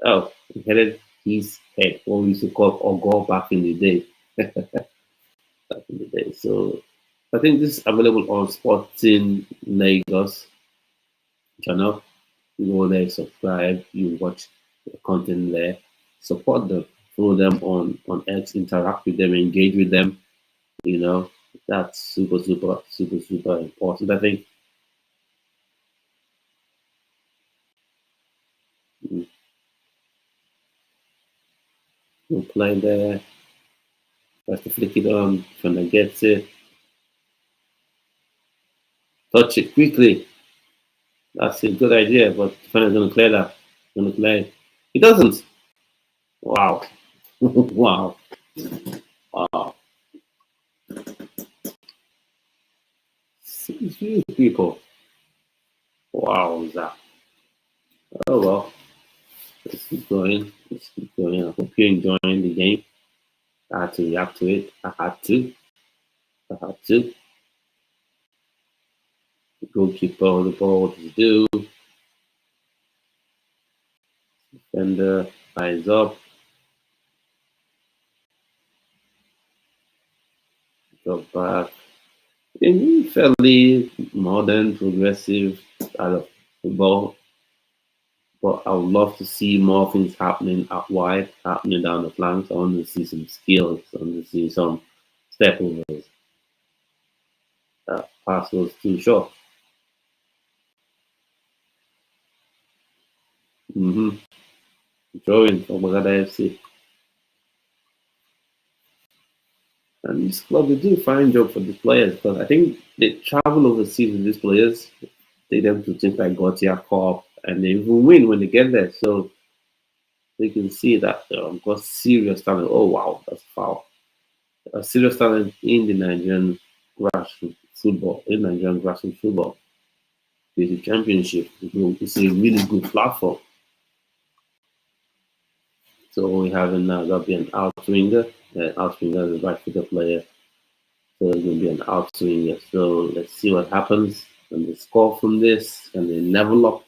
Oh, he headed his head, what we used to call Ogo back in the day. Back in the day. So, I think this is available on Sporting Lagos channel. You go there, subscribe, you watch the content there, support them, follow them on X, interact with them, engage with them. You know, that's super, super, super, super important. I think you play there, tries to flick it on, defender gets it, touch it quickly. That's a good idea, but defender's gonna clear that. Gonna clear it. He doesn't. Wow. Wow. Wow. See you people. Wow, that. Oh well. Let's keep going. Let's keep going. I hope you're enjoying the game. I had to react to it. I had to. I had to. The goalkeeper, the ball, what to do. Defender, eyes up. Go back. In fairly modern, progressive style of football. But I would love to see more things happening out wide, happening down the flanks. I want to see some skills. I want to see some step overs. That pass was too short. Drawing for Gbagada FC. And this club, they do a fine job for the players because I think they travel overseas with these players, take them to things like Gotia Cup, and they even win when they get there. So they can see that got serious talent. Oh wow, that's foul. A serious talent in the Nigerian grassroots football, the championship. It's a really good platform. So we have now got to be an out winger. Out winger is a right footed player. So it's going to be an out swinger. So let's see what happens. And they score from this, and they level up,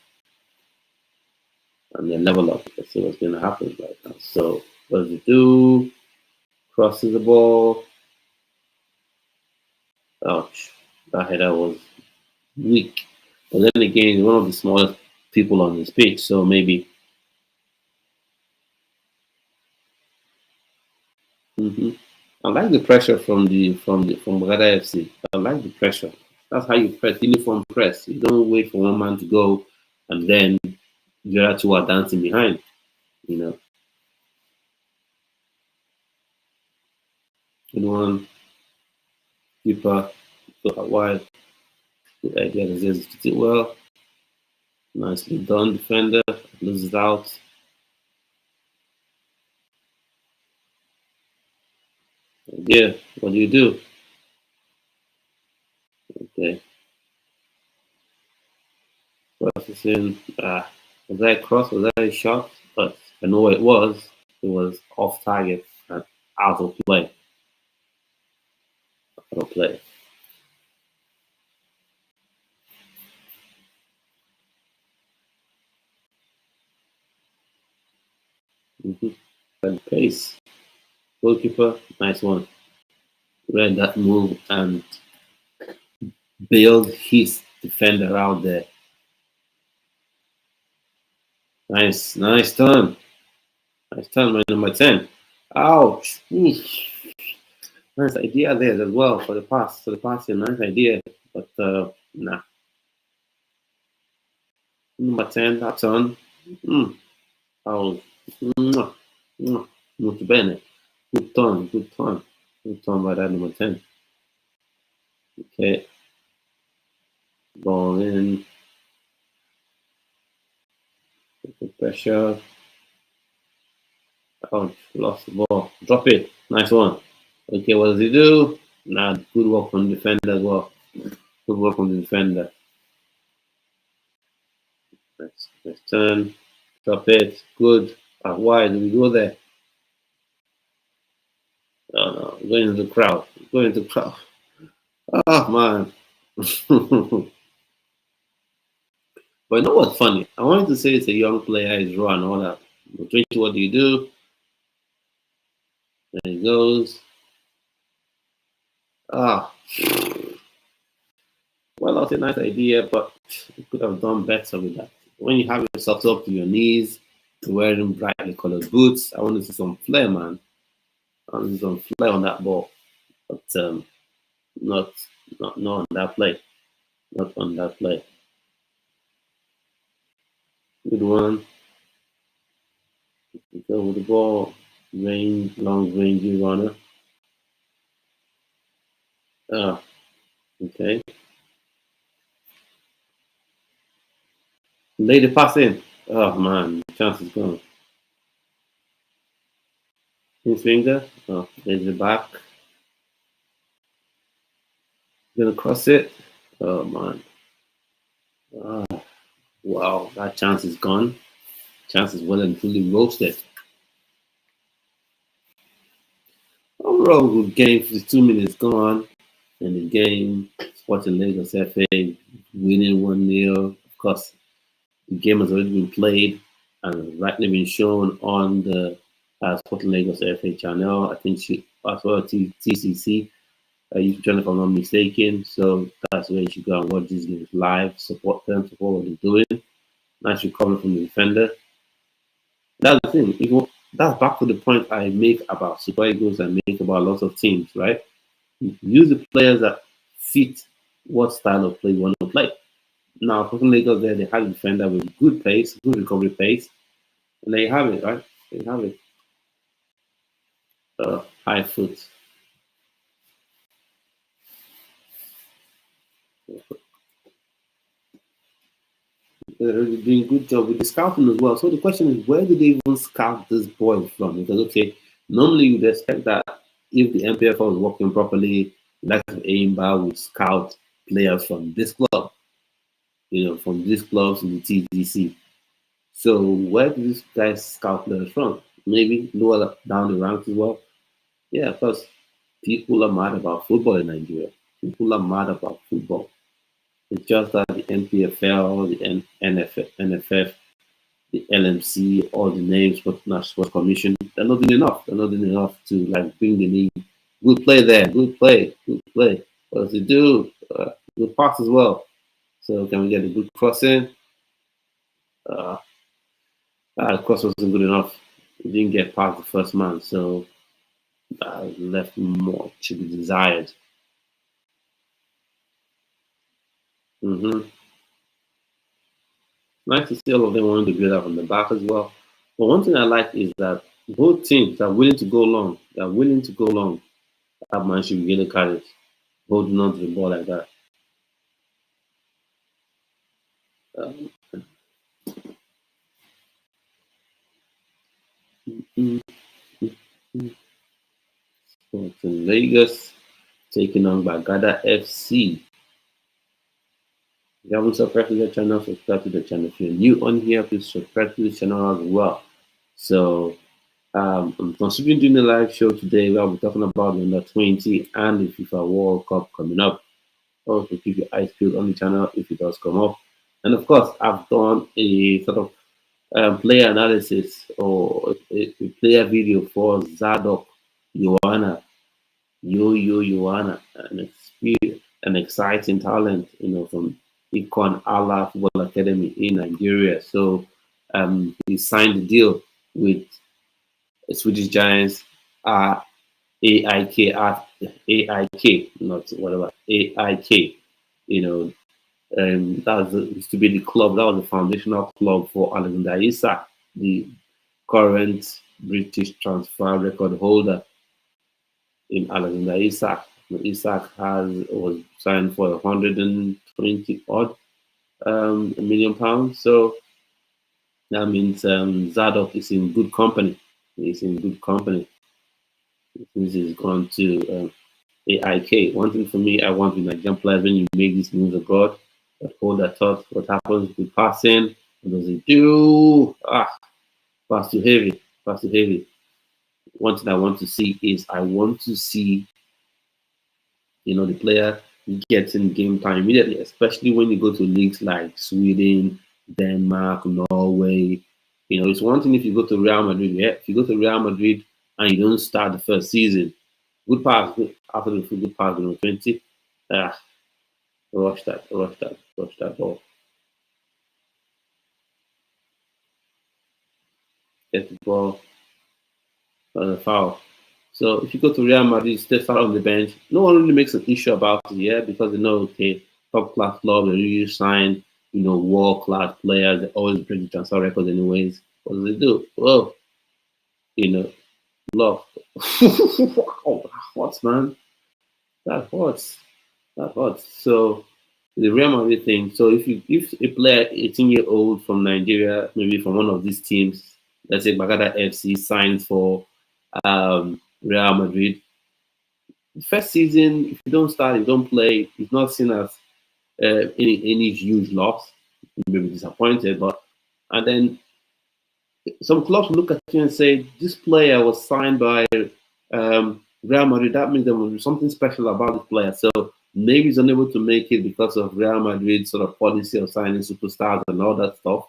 and they level up. Let's see what's going to happen right now. So what does it do? Crosses the ball. Ouch. That header was weak. But then again, he's one of the smallest people on this pitch, so maybe. I like the pressure from Gbagada FC. I like the pressure. That's how you press, uniform press. You don't wait for one man to go, and then the other two are dancing behind. You know. Good one. Keeper. Go out wide. Good idea. Did it well. Nicely done, defender. Loses out. Yeah. What do you do? Okay. Processing. Was that a cross? Was that a shot? But I know what it was. It was off target and out of play. Out of play. And pace. Goalkeeper, nice one. Read that move and build his defender out there. Nice turn. Nice turn, my number 10. Ouch. Nice idea there as well for the pass. Yeah, nice idea. But nah. Number 10, that's on. Oh, molto bene. Good turn. Good turn by that number 10. Okay. Ball in. Good pressure. Ouch, lost the ball. Drop it. Nice one. Okay, what does he do? Nah, good work from the defender as well. Good work from the defender. Let's turn. Drop it. Good. Why do we go there? Oh no, going into the crowd. Going into the crowd. Oh man. But you know what's funny? I wanted to say it's a young player, he's raw and all that. But what do you do? There he goes. Ah. Well, that's a nice idea, but you could have done better with that. When you have yourself up to your knees, you're wearing brightly colored boots. I want to see some flair, man. I want to see some flair on that ball. But not on that play. Not on that play. Good one. Go with the ball. Long range runner. Ah, okay. Lay the pass in. Oh man, the chance is gone. His finger. Oh, there's the back. Gonna cross it. Oh man. Ah, wow, that chance is gone. Chance is well and truly roasted. Overall, good game. 52 minutes gone. And the game, Sporting Lagos FA winning 1-0. Of course, the game has already been played and rightly been shown on the Sporting Lagos FA channel. I think as well TCC YouTube channel, if I'm not mistaken. So that's where you should go and watch these games live, support them, support what they're doing. Nice recovery from the defender. That's the thing. That's back to the point I make about Super Eagles and make about lots of teams, right? You use the players that fit what style of play you want to play. Now, for Lagos there, they had a defender with good pace, good recovery pace, and there you have it, right? There you have it. High foot. Doing good job with the scouting as well. So the question is, where do they even scout this boy from? Because okay, normally you'd expect that if the MPFL is working properly, like Aimba would scout players from this club, from these clubs in the TCC. So where do these guys scout players from? Maybe lower down the ranks as well. Yeah, because people are mad about football in Nigeria. People are mad about football. It's just that the NPFL, the NFF, the LMC, all the names, but National Sports Commission, they're not doing enough. They're not doing enough to like bring the league. Good play there, good play, good play. What does it do? Good pass as well. So can we get a good crossing? The cross wasn't good enough. We didn't get past the first man, so left more to be desired. Mm-hmm. Nice to see all of them wanting to build up on the back as well. But one thing I like is that both teams are willing to go long. They're willing to go long. That man should be getting carried, holding on to the ball like that. Um, mm, mm, mm. Sports in Lagos taking on Gbagada FC. If you haven't subscribed to the channel, subscribe to the channel. If you're new on here, please subscribe to the channel as well. So I'm considering doing a live show today where we're talking about the under 20 and the FIFA World Cup coming up. Also, keep your eyes peeled on the channel if it does come up. And of course, I've done a sort of player analysis or a player video for Zadok Joanna, Joanna, an exciting talent, from Icon Allah Football Academy in Nigeria. So he signed a deal with Swedish Giants, AIK, not whatever, AIK. That used to be the club. That was the foundational club for Alexander Isak, the current British transfer record holder in Alexander Isak. Isak was signed for 120 odd million pounds. So that means Zadok is in good company. He's in good company. This is gone to AIK. One thing for me, I want with Nigerian players when you make these moves abroad, but hold that thought. What happens with passing? What does it do? Pass too heavy. Pass too heavy. One thing I want to see is I want to see, the player getting game time immediately, especially when you go to leagues like Sweden, Denmark, Norway. It's one thing if you go to Real Madrid. Yeah, if you go to Real Madrid and you don't start the first season, good pass, after the good pass, 20. Rush that ball. Get the ball on the foul. So if you go to Real Madrid, stay start on the bench. No one really makes an issue about it, yeah, because they know, okay, top class club, they really sign, world class players. They always bring the transfer records, anyways. What do they do? Well, love. Wow, that hurts, man. That hurts. That hurts. So the Real Madrid thing. So if a player 18-year-old from Nigeria, maybe from one of these teams, let's say Gbagada FC, signs for Real Madrid, the first season, if you don't start, you don't play, it's not seen as any huge loss. You may be disappointed, and then some clubs look at you and say, this player was signed by Real Madrid. That means there was something special about this player. So maybe he's unable to make it because of Real Madrid's sort of policy of signing superstars and all that stuff.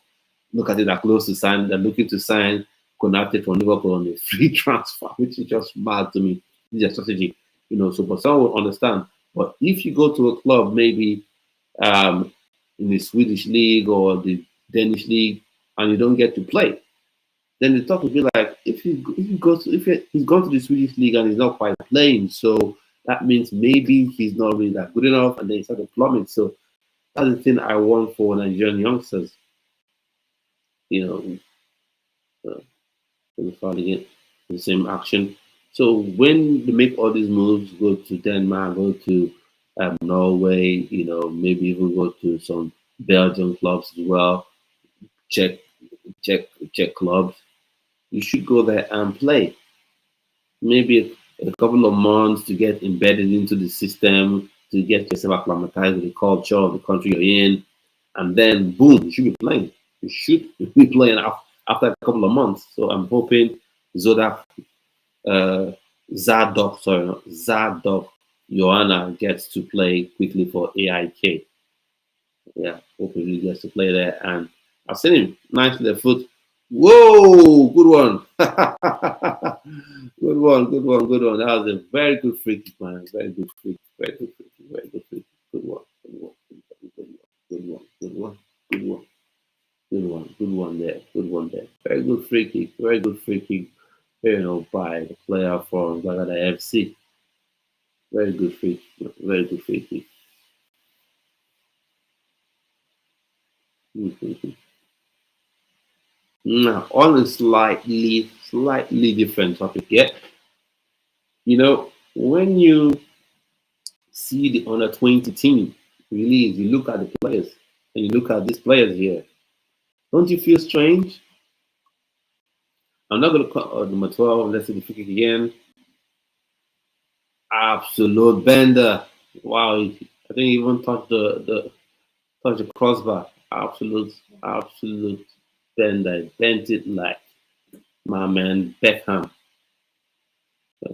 Look at it, they're close to sign. They're looking to sign Konate from Liverpool on a free transfer, which is just mad to me. This is a strategy, so but someone will understand. But if you go to a club, maybe in the Swedish league or the Danish league and you don't get to play, then the talk would be like, if he's gone to the Swedish league and he's not quite playing, so that means maybe he's not really that good enough, and then he started plumbing. So that's the thing I want for Nigerian youngsters. You know, again, the same action. So when they make all these moves, go to Denmark, go to Norway, maybe even go to some Belgian clubs as well, Czech, Czech clubs. You should go there and play. Maybe a couple of months to get embedded into the system, to get yourself acclimatized with the culture of the country you're in, and then boom, you should be playing. You should be playing after a couple of months. So I'm hoping Zodak, uh, Zadok Joanna gets to play quickly for AIK. Yeah, hopefully he gets to play there. And I've seen him nice with the foot. Whoa, good one. Good one, good one, good one. That was a very good free kick, man. Very good free kick, very good free kick, very good free kick. Good one, good one, good one, good one, good one, good one, good one there, good one there. Very good free kick, very good free kick, by the player from Gbagada FC. Very good free kick, very good free kick. Mhm. Now, on a slightly different topic, yeah. When you see the under 20 team release, you look at the players and you look at these players here. Don't you feel strange? I'm not going to call number 12. Let's see the free kick again. Absolute bender. Wow, I think he even touched the crossbar. Absolute bender. Bent it like my man Beckham.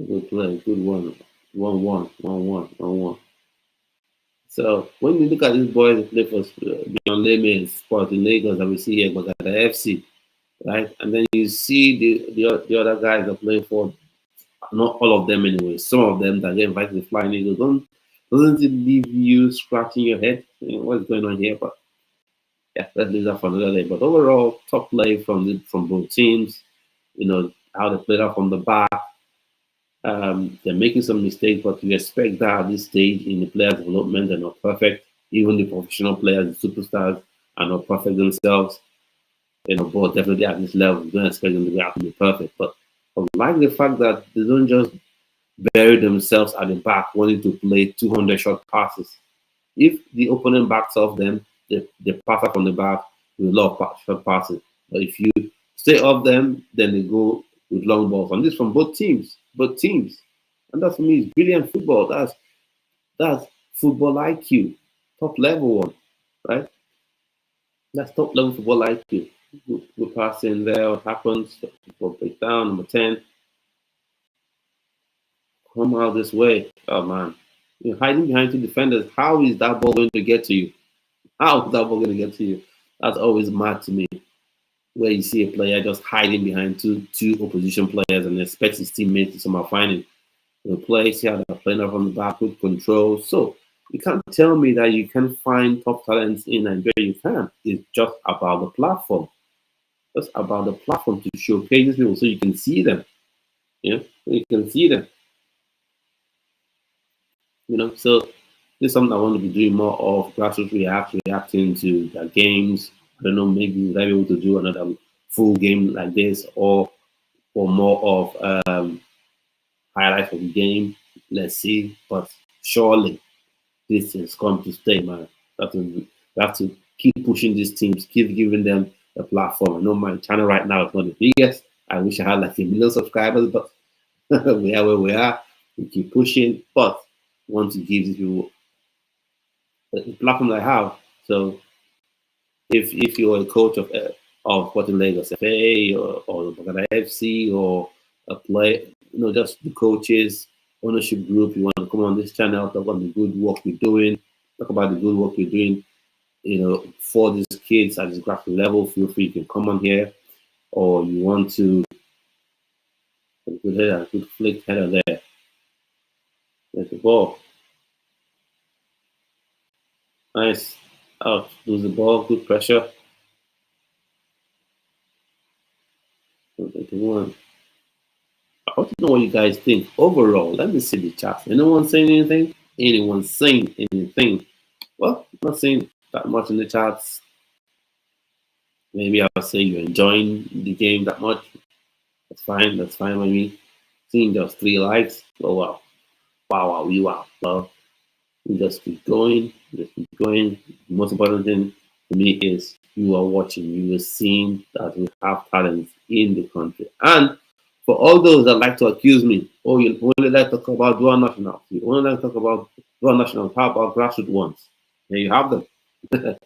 Good play, good one. 1-1, 1-1, 1-1. So when you look at these boys that play for Beyond Limits, Sporting Lagos, that we see here, Gbagada FC, right? And then you see the other guys that play for, not all of them anyway, some of them that get invited to Flying Eagles. Doesn't it leave you scratching your head? What's going on here? But yeah, let's leave that for another day. But overall, top play from both teams. How they played out from the back. They're making some mistakes, but we expect that at this stage in the players' development, they're not perfect. Even the professional players, the superstars, are not perfect themselves. But definitely at this level, we don't expect them to be absolutely perfect. But I like the fact that they don't just bury themselves at the back wanting to play 200 short passes. If the opponent backs off them, they pass up from the back with a lot of short passes. But if you stay off them, then they go with long balls. And this from both teams. And that for me is brilliant football. That's football IQ, top level one, right? That's top level football IQ. Good passing there. What happens? People break down. Number 10, come out this way. Oh man, you're hiding behind two defenders. How is that ball going to get to you? How is that ball going to get to you? That's always mad to me. Where you see a player just hiding behind two opposition players and expects his teammates to somehow find him. Play, see how they're playing up from the back with control. So you can't tell me that you can find top talents in Nigeria. You can. It's just about the platform. Just about the platform to showcase these people so you can see them. So you can see them. So this is something I want to be doing more of. Grassroots reacting to their games. I don't know, maybe we'll be able to do another full game like this or more of highlights of the game. Let's see. But surely this has come to stay, man. We have to keep pushing these teams, keep giving them a platform. I know my channel right now is not the biggest. I wish I had like 1 million subscribers, but we are where we are. We keep pushing, but want to give these people the platform I have. So if you're a coach of Sporting Lagos FA or Gbagada FC or a play, just the coaches, ownership group, you want to come on this channel, talk about the good work you're doing, talk about the good work you're doing, for these kids at this graphic level, feel free, you can come on here. Or you want to, good flick header there. There's the ball. Nice. Out, lose the ball, good pressure. 1. I want to know what you guys think overall. Let me see the chat. Anyone saying anything? Anyone saying anything? Well, not saying that much in the chats. Maybe I'll say you're enjoying the game that much. That's fine. That's fine with me. Seeing just 3 likes. Oh wow. Wow. Well, we just keep going. Just keep going. The most important thing to me is you are watching. You are seeing that we have talents in the country. And for all those that like to accuse me, oh, you only like to talk about dual national. You only like to talk about dual national. How about grassroots ones? There you have them. There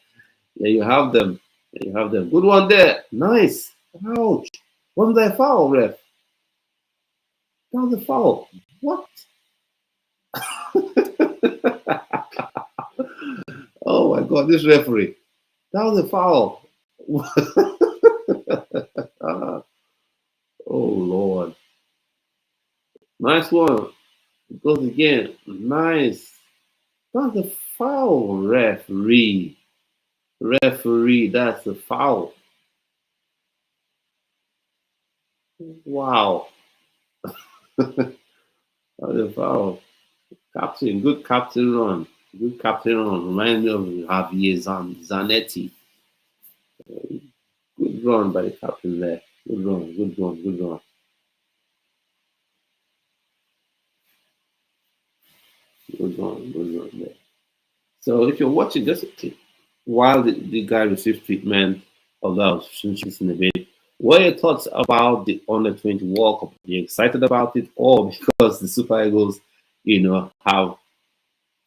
you have them. There you have them. Good one there. Nice. Ouch. Wasn't that a foul, ref? That was a foul. What? Oh my God, this referee. That was a foul. Ah, oh Lord. Nice one. It goes again. Nice. That's a foul, referee. Referee, that's a foul. Wow. That's a foul. Captain, good captain run. Good captain run. Remind me of Javier Zanetti. Good run by the captain there. Good run, good run, good run. Good run there. So if you're watching, just while the guy receives treatment, although I was finishing in a bit, what are your thoughts about the under 20 World Cup? Are you excited about it, or because the Super Eagles, have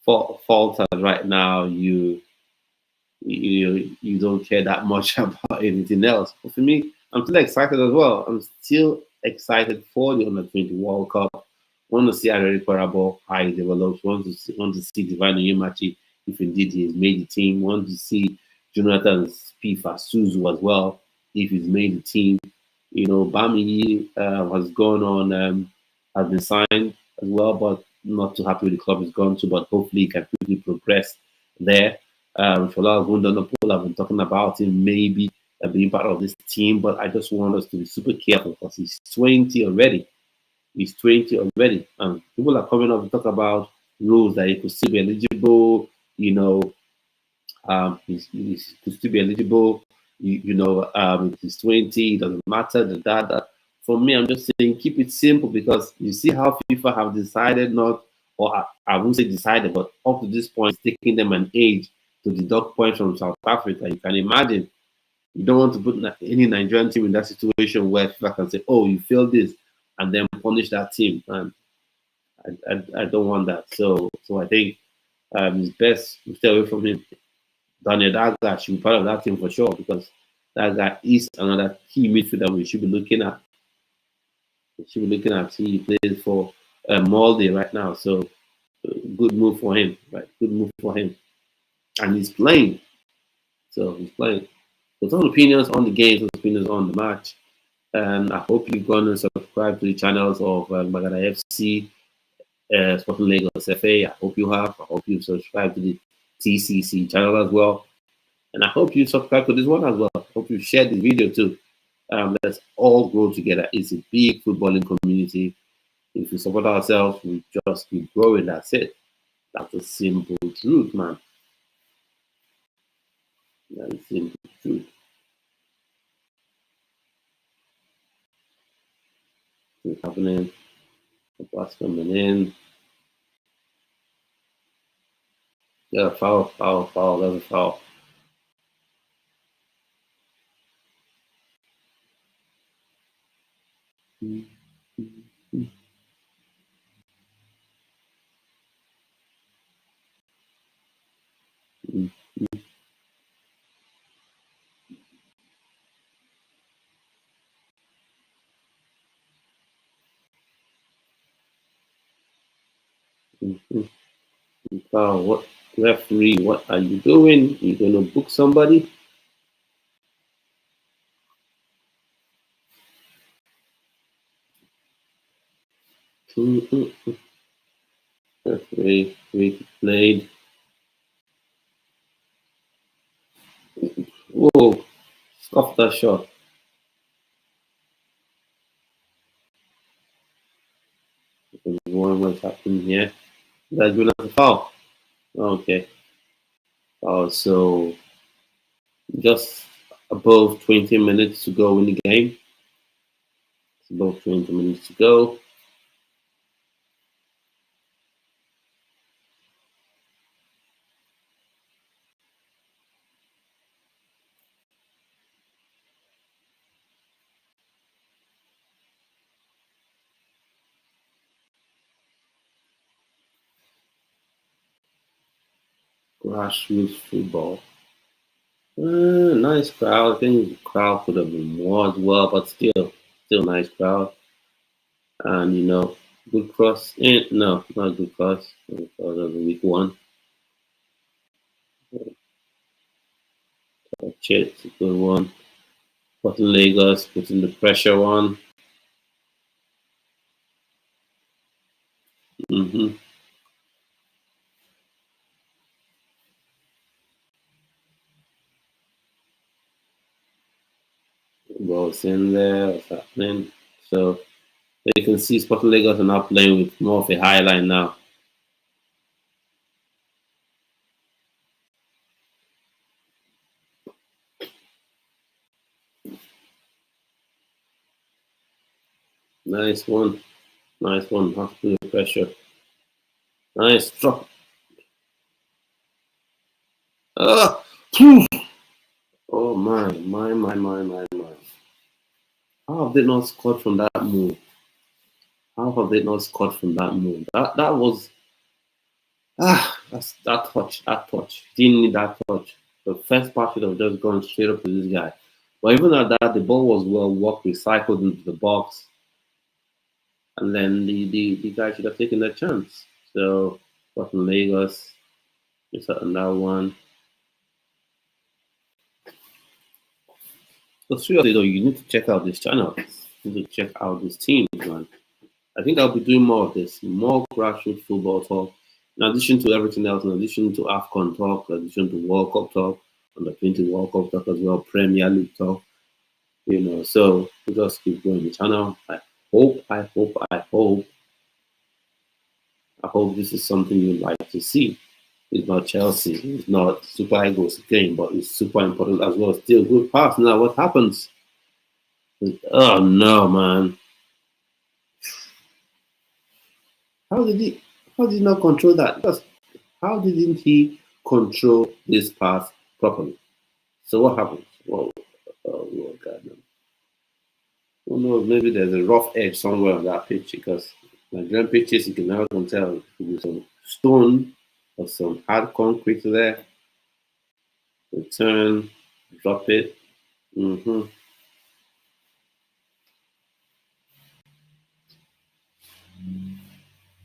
faltered right now, you don't care that much about anything else? But for me, I'm still excited as well. I'm still excited for the under 20 World Cup. Want to see Ari Parabo how he develops. Want to see Divine Oyemachi if indeed he's made the team. Want to see Jonathan Spifa Suzu as well if he's made the team. Bami has gone on, has been signed as well, but not too happy with the club he's gone to. But hopefully he can quickly progress there. Shola Gundonopol, I've been talking about him maybe being part of this team, but I just want us to be super careful because he's 20 already. He's 20 already. And people are coming up to talk about rules that he could still be eligible, he could still be eligible, he's 20, it doesn't matter, that. For me, I'm just saying keep it simple because you see how FIFA have decided not, or I won't say decided, but up to this point, it's taking them an age to deduct points from South Africa. You can imagine. You don't want to put any Nigerian team in that situation where FIFA can say, oh, you failed this, and then punish that team. And I don't want that. So I think it's best to stay away from him. Daniel, that guy should be part of that team for sure because that guy is another key midfielder we should be looking at. We should be looking at. He plays for Molde right now, so good move for him. Right, good move for him, and he's playing. So he's playing. So some opinions on the game, some opinions on the match, and I hope you're gonna subscribe to the channels of Gbagada FC, Sporting Lagos FA. I hope you have. I hope you subscribe to the TCC channel as well. And I hope you subscribe to this one as well. I hope you share this video too. Let's all grow together. It's a big footballing community. If we support ourselves, we just keep growing. That's it. That's a simple truth, man. That's a simple truth. What's happening? What's coming in? Yeah, foul. That's a foul. Foul. What, referee? What are you doing? You gonna book somebody? Referee, we played. Whoa! Stop that shot. understand what's happening here. That's going to foul. Okay. So just above 20 minutes to go in the game. It's above 20 minutes to go. Grassroots football. Nice crowd. I think the crowd could have been more as well, but still nice crowd. And good cross. No, not good cross. That was a weak one. It's a good one. Putting Lagos, putting the pressure on. Mm-hmm. Ball's in there. What's happening? So you can see Sporting Lagos are now playing with more of a high line now. Nice one. Nice one. Have to put the pressure. Nice drop. Ah! Oh my. How have they not scored from that move? How have they not scored from that move? That was that's that touch. Didn't need that touch. The first part should have just gone straight up to this guy. But even at that, the ball was well worked, recycled into the box, and then the guy should have taken that chance. So, but in Lagos, it's on that one. So seriously though, you need to check out this channel. You need to check out this team, man. I think I'll be doing more of this, more grassroots football talk. In addition to everything else, in addition to AFCON talk, in addition to World Cup talk, under 20 World Cup talk as well, Premier League talk, so we just keep going the channel. I hope this is something you'd like to see. It's not Chelsea, it's not Super Eagles game, but it's super important as well. Still good pass. Now what happens? Oh no, man. How did he not control that? Just how didn't he control this pass properly? So what happens? Whoa, oh God, no. Who knows? Maybe there's a rough edge somewhere on that pitch because Nigerian pitches you can never tell. There could be some stone or some hard concrete there. Return, drop it. Mm-hmm.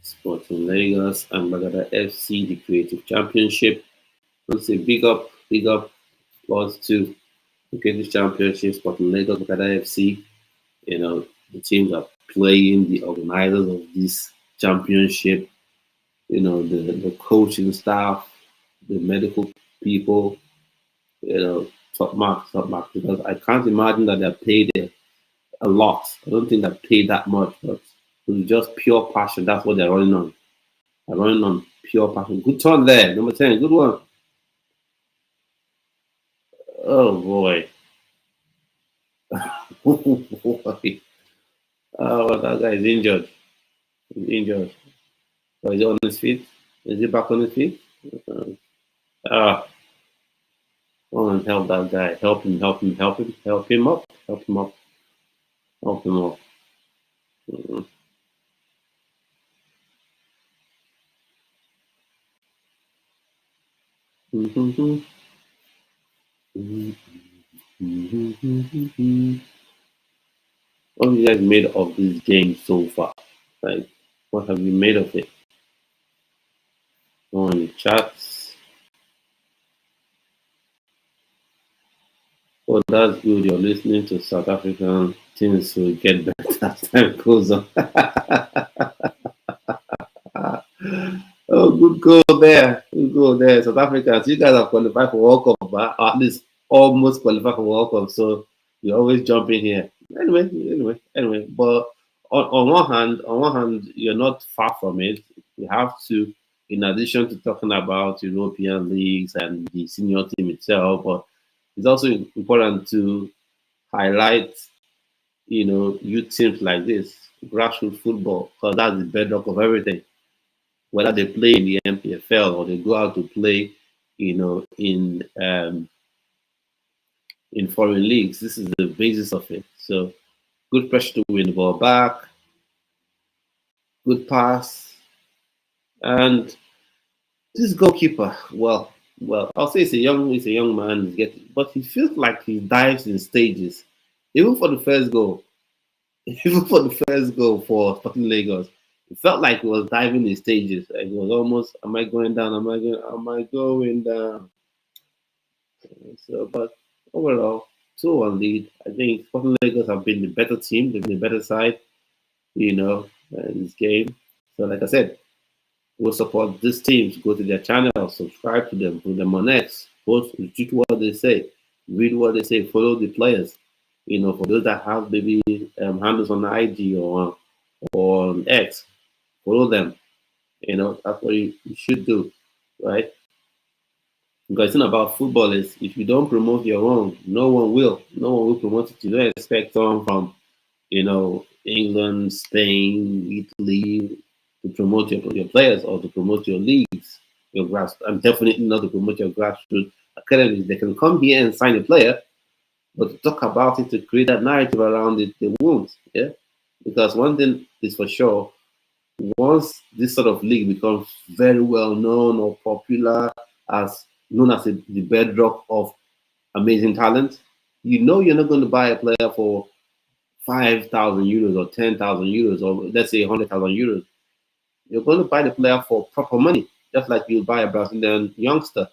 Sporting Lagos and Gbagada FC, the Creative Championship. Let's say big up, applause to the Creative Championship, Sporting Lagos, Gbagada FC. The teams are playing, the organizers of this championship, the coaching staff, the medical people, top marks, because I can't imagine that they're paid a lot. I don't think they're paid that much, but it's just pure passion. That's what they're running on. They're running on pure passion. Good turn there, number 10, good one. Oh boy. Boy. Oh, that guy is injured. He's injured. Oh, is he on his feet? Is he back on his feet? Come on, help that guy. Help him up. Help him up. Mm-hmm. What have you guys made of this game so far? Like, what have you made of it? On the chats. Oh, that's good. You're listening to South African teams will get better as time goes on. Oh, good goal there. Good goal there. South Africans, you guys have qualified for World Cup, but at least almost qualified for World Cup. So you always jump in here. Anyway. But on one hand, you're not far from it. You have to, in addition to talking about European leagues and the senior team itself, but it's also important to highlight, youth teams like this, grassroots football, because that's the bedrock of everything. Whether they play in the MPFL or they go out to play, in foreign leagues, this is the basis of it. So good pressure to win the ball back, good pass, and this goalkeeper, I'll say it's a young man, but he feels like he dives in stages, even for the first goal. Even for the first goal for Sporting Lagos, it felt like he was diving in stages. Like it was almost, am I going down? Am I going down? So, but overall, 2-1 lead. I think Sporting Lagos have been the better team. They've been the better side, in this game. So, like I said, we'll support these teams. Go to their channel, subscribe to them, put them on X, post, retweet what they say, read what they say, follow the players. For those that have maybe handles on IG or on X, follow them. That's what you should do, right? Because it's not about football is if you don't promote your own, no one will. No one will promote it. You don't expect someone from, England, Spain, Italy to promote your players or to promote your leagues, your grass. I'm definitely not to promote your grassroots academies. They can come here and sign a player, but to talk about it, to create that narrative around it, they won't. Yeah, because one thing is for sure: once this sort of league becomes very well known or popular, as known as the bedrock of amazing talent, you're not going to buy a player for 5,000 euros or 10,000 euros or let's say 100,000 euros. You're going to buy the player for proper money, just like you buy a Brazilian youngster.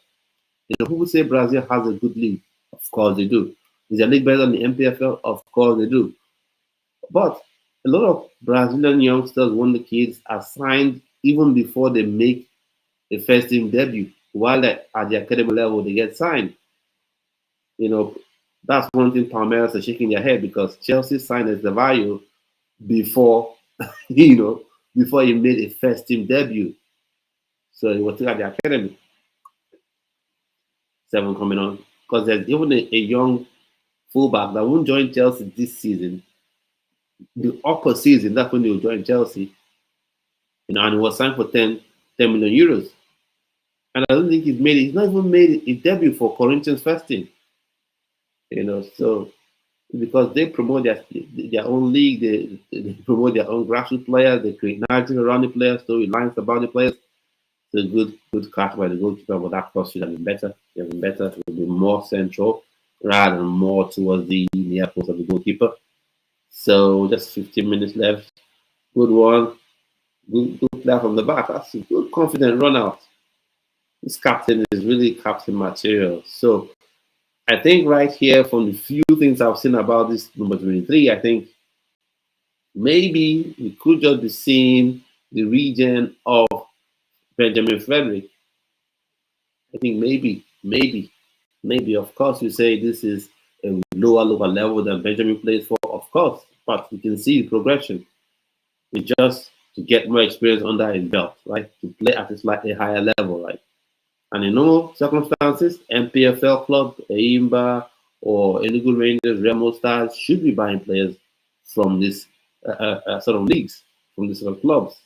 People say Brazil has a good league. Of course they do. Is their league better than the MPFL? Of course they do. But a lot of Brazilian youngsters, when the kids are signed even before they make a first team debut, while they're at the academy level, they get signed. That's one thing Palmeiras are shaking their head because Chelsea signed Estevallo before, before he made a first team debut. So he was still at the academy. 7 coming on. Because there's even a young fullback that won't join Chelsea this season. The upper season, that's when he will join Chelsea. And he was signed for 10 million euros. And I don't think he's not even made a debut for Corinthians first team. So because they promote their own league, they promote their own grassroots players, they create narrative around the players, storylines about the players. It's a good catch by the goalkeeper, but that cross should have been better. It would be more central rather than more towards the near post of the goalkeeper. So just 15 minutes left. Good one. Good player from the back. That's a good confident run out. This captain is really captain material. So I think right here, from the few things I've seen about this number 23, I think maybe we could just be seeing the region of Benjamin Frederick. I think maybe. Of course, you say this is a lower level than Benjamin plays for, of course, but we can see the progression. It's just to get more experience under his belt, right? To play at a slightly higher level, right? And in normal circumstances, MPFL club, Eimba, or Enugu Rangers, Remo Stars should be buying players from this sort of leagues, from this sort of clubs.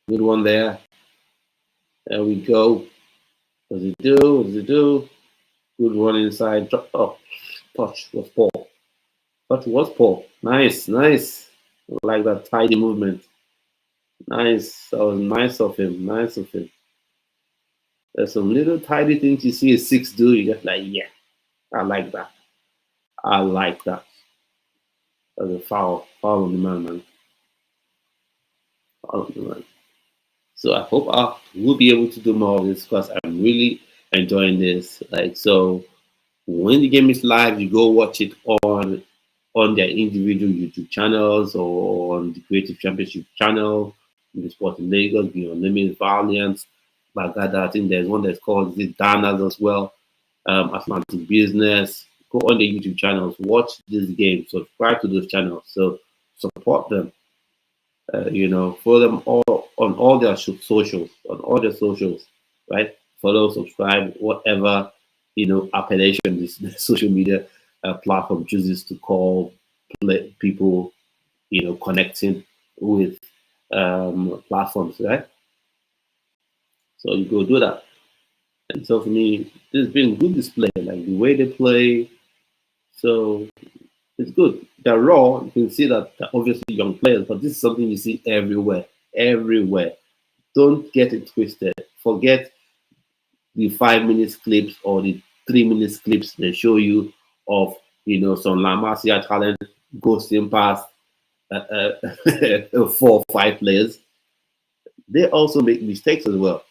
Good one there. There we go. What does it do? Good one inside. Drop up. Touch was Paul. Nice. I like that tidy movement. Nice. That was nice of him. There's some little tidy things you see a 6 do. You're just like, yeah, I like that. That's a foul. Foul on the man. Foul on the man. So I hope I will be able to do more of this because I'm really enjoying this. So when the game is live, you go watch it on their individual YouTube channels or on the Creative Championship channel, the Sporting Lagos, Beyond Limits, Valiant, Gbagada. I think there's one that's called Danas as well, Atlantic Business, go on the YouTube channels, watch this game, subscribe to those channels, so support them. Follow them all on all their socials, right? Follow, subscribe, whatever appellation this social media platform chooses to call people, connecting with platforms, right? So you go do that. And so for me, it's been good display, like the way they play. So it's good. They're raw. You can see that they're obviously young players, but this is something you see everywhere. Everywhere. Don't get it twisted. Forget the 5 minutes clips or the 3 minutes clips they show you of some La Masia talent ghosting past 4 or 5 players. They also make mistakes as well,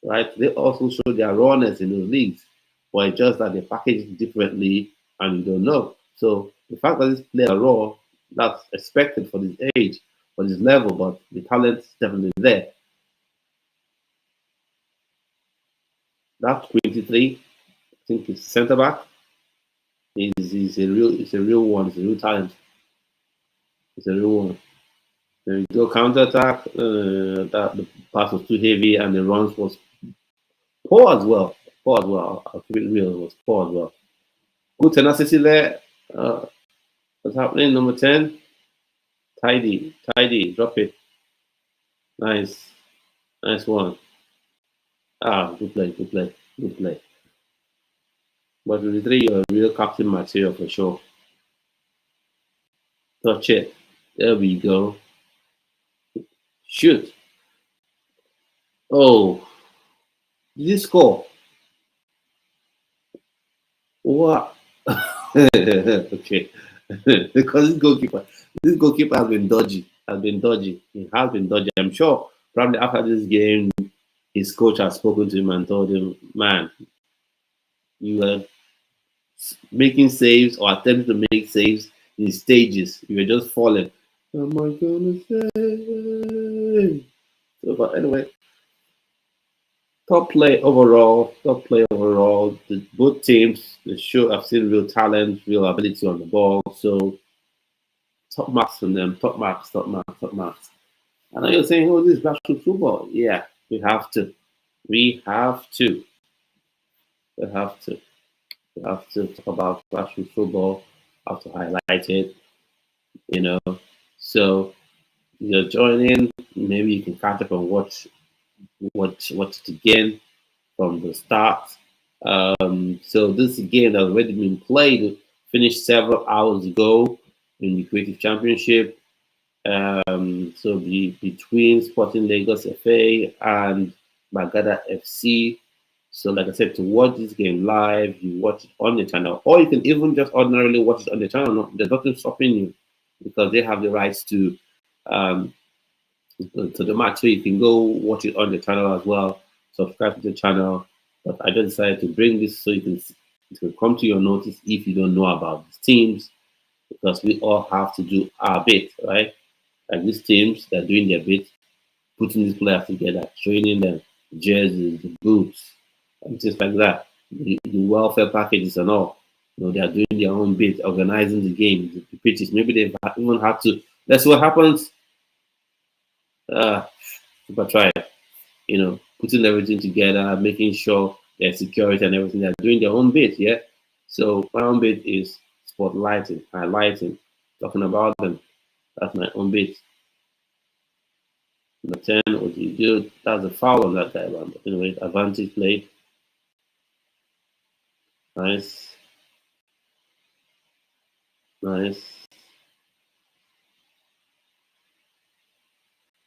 right? They also show their rawness in those leagues, but it's just that they package it differently and you don't know. So the fact that this player are raw, that's expected for this age, for this level, but the talent is definitely there. That 23, I think it's centre back. Is a real one. It's a real talent. It's a real one. There you go, counter attack. That the pass was too heavy and the runs was poor as well. Poor as well. I'll keep it real. It was poor as well. Good tenacity there. What's happening? Number 10. Tidy. Drop it. Nice. Nice one. Good play. But with 3, you're a real captain material for sure. Touch it. There we go. Shoot. Oh. Did you score? What? Okay. Because this goalkeeper has been dodgy. He has been dodgy. I'm sure probably after this game, his coach has spoken to him and told him, man, you were making saves or attempting to make saves in stages. You were just falling. Am I gonna say? So, but anyway, top play overall. Both teams, they show I've seen real talent, real ability on the ball. So top marks from them. Top marks. I know you're saying, oh, this is grassroots football. Yeah, we have to. We have to talk about grassroots football. Have to highlight it. So you're joining. Maybe you can catch up and watch it again from the start. So this game has already been played, finished several hours ago in the Creative Championship. So between Sporting Lagos FA and Gbagada FC. So like I said, to watch this game live, you watch it on the channel, or you can even just ordinarily watch it on the channel. No, there's nothing stopping you because they have the rights to the match. So you can go watch it on the channel as well. Subscribe to the channel. But I just decided to bring this so it can come to your notice if you don't know about these teams, because we all have to do our bit, right? Like these teams, they're doing their bit, putting these players together, training them, jerseys, the boots, and things like that. The welfare packages and all. They are doing their own bit, organizing the game, the pitches. Maybe they've even had to. That's what happens. Super try. Putting everything together, making sure their security and everything. They're doing their own bit, yeah. So my own bit is spotlighting, highlighting, talking about them. That's my own bit. Number 10, what do you do? That's a foul on that guy, man. But anyway, advantage play. Nice.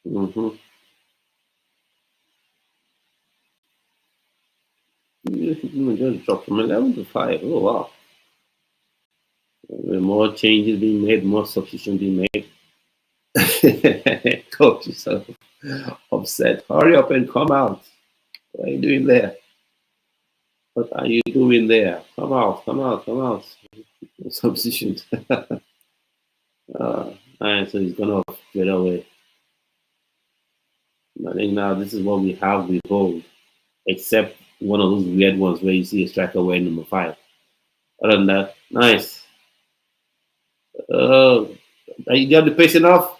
Mm-hmm. You just dropped from 11 to 5. Oh, wow. More changes being made, more substitutions being made. Coach yourself upset. Hurry up and come out. What are you doing there? What are you doing there? Come out. Substitution. Alright, so he's gonna get away. I think now this is what we have with hold, except one of those weird ones where you see a striker wearing number 5. Other than that, nice. Oh, you got the patient off.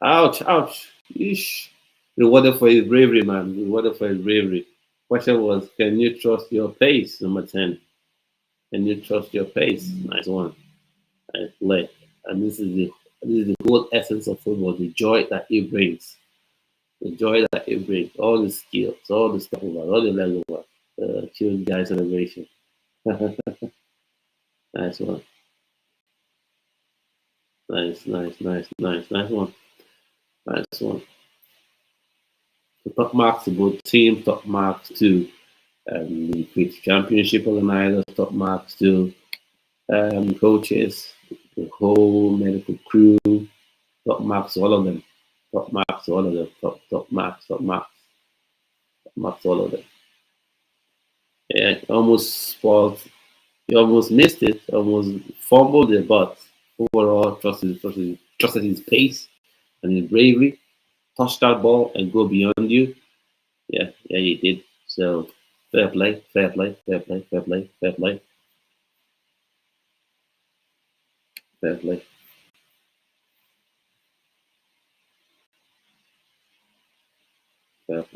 Ouch, ouch. Yeesh. Rewarded for his bravery, man. Rewarded for his bravery. Question was, can you trust your pace? Number 10. Can you trust your pace? Nice one. Nice play. And this is the whole essence of football, the joy that it brings. The joy that it brings. All the skills, all the stuff about, all the level about. Chill guy celebration. Nice one. Nice, nice, nice, nice, nice one. Nice one. So top marks to both teams, top marks to the British Championship organizers, top marks to coaches, the whole medical crew, top marks to all of them. Top marks to all of them. Top marks, top marks, top marks to all of them. Yeah, almost spoiled. You almost missed it, almost fumbled it, but overall trusted his pace and his bravery, touch that ball and go beyond you. Yeah, yeah, he did. So fair play, fair play, fair play, fair play, fair play, fair play, fair play,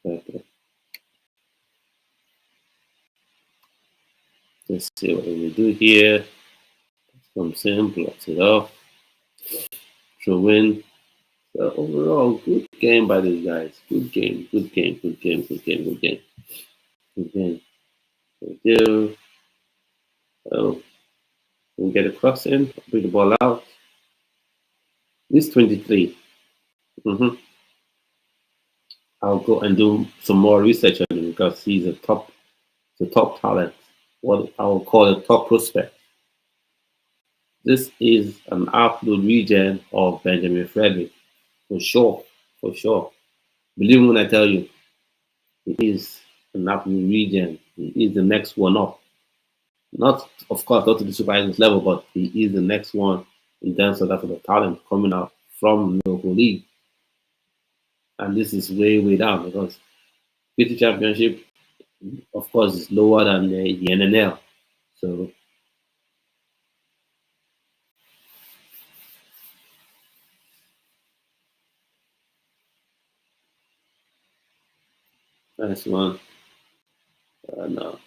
fair play. Let's see what we do here. Comes in, blocks it off, throw in. So overall, good game by these guys. Good game, good game, good game, good game, good game, good game. We do. So we'll get a cross in, bring the ball out. This 23. Mm-hmm. I'll go and do some more research on him because he's the top talent. What I will call a top prospect. This is an absolute regen of Benjamin Frederick, for sure, for sure. Believe me when I tell you, he is an absolute regen. He is the next one up. Not, of course, not to the Super Eagles level, but he is the next one in terms of that sort of talent coming out from the local league. And this is way, way down because British Championship, of course, is lower than the NNL. So that's one. No,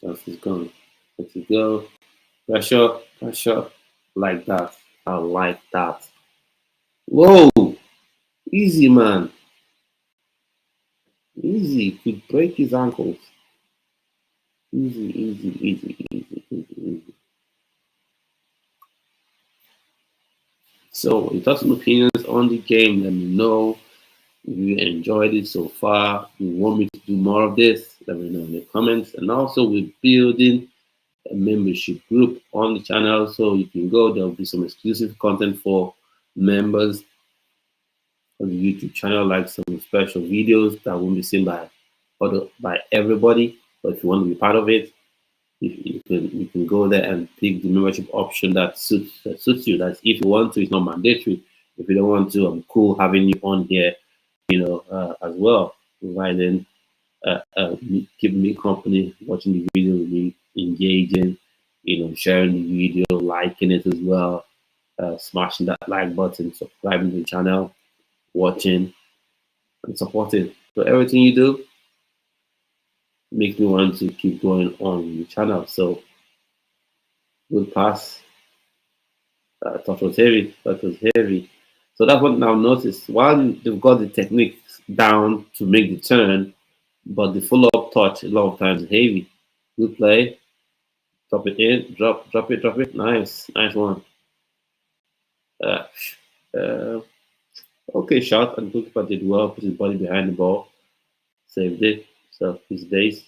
chance is gone. Let it go. Pressure, pressure, like that. I like that. Whoa, easy man, easy. Could break his ankles. Easy, easy, easy, easy, easy, easy. So, your thoughts and opinions on the game. Let me know if you enjoyed it so far. If you want me to do more of this, let me know in the comments. And also, we're building a membership group on the channel, so you can go. There'll be some exclusive content for members of the YouTube channel, like some special videos that won't be seen by everybody. But if you want to be part of it, you can go there and pick the membership option that suits you. That's if you want to. It's not mandatory. If you don't want to, I'm cool having you on here, as well, providing keeping me company, watching the video with me, engaging, sharing the video, liking it as well, smashing that like button, subscribing to the channel, watching and supporting. So everything you do makes me want to keep going on the channel. So good pass. That was heavy. That was heavy. So that's what I've noticed. While they've got the techniques down to make the turn, but the follow-up touch a lot of times is heavy. Good play. Drop it in. Drop it, drop it. Nice. Nice one. Uh, uh, okay shot. And goalkeeper did well. Put his body behind the ball. Saved it. So his base.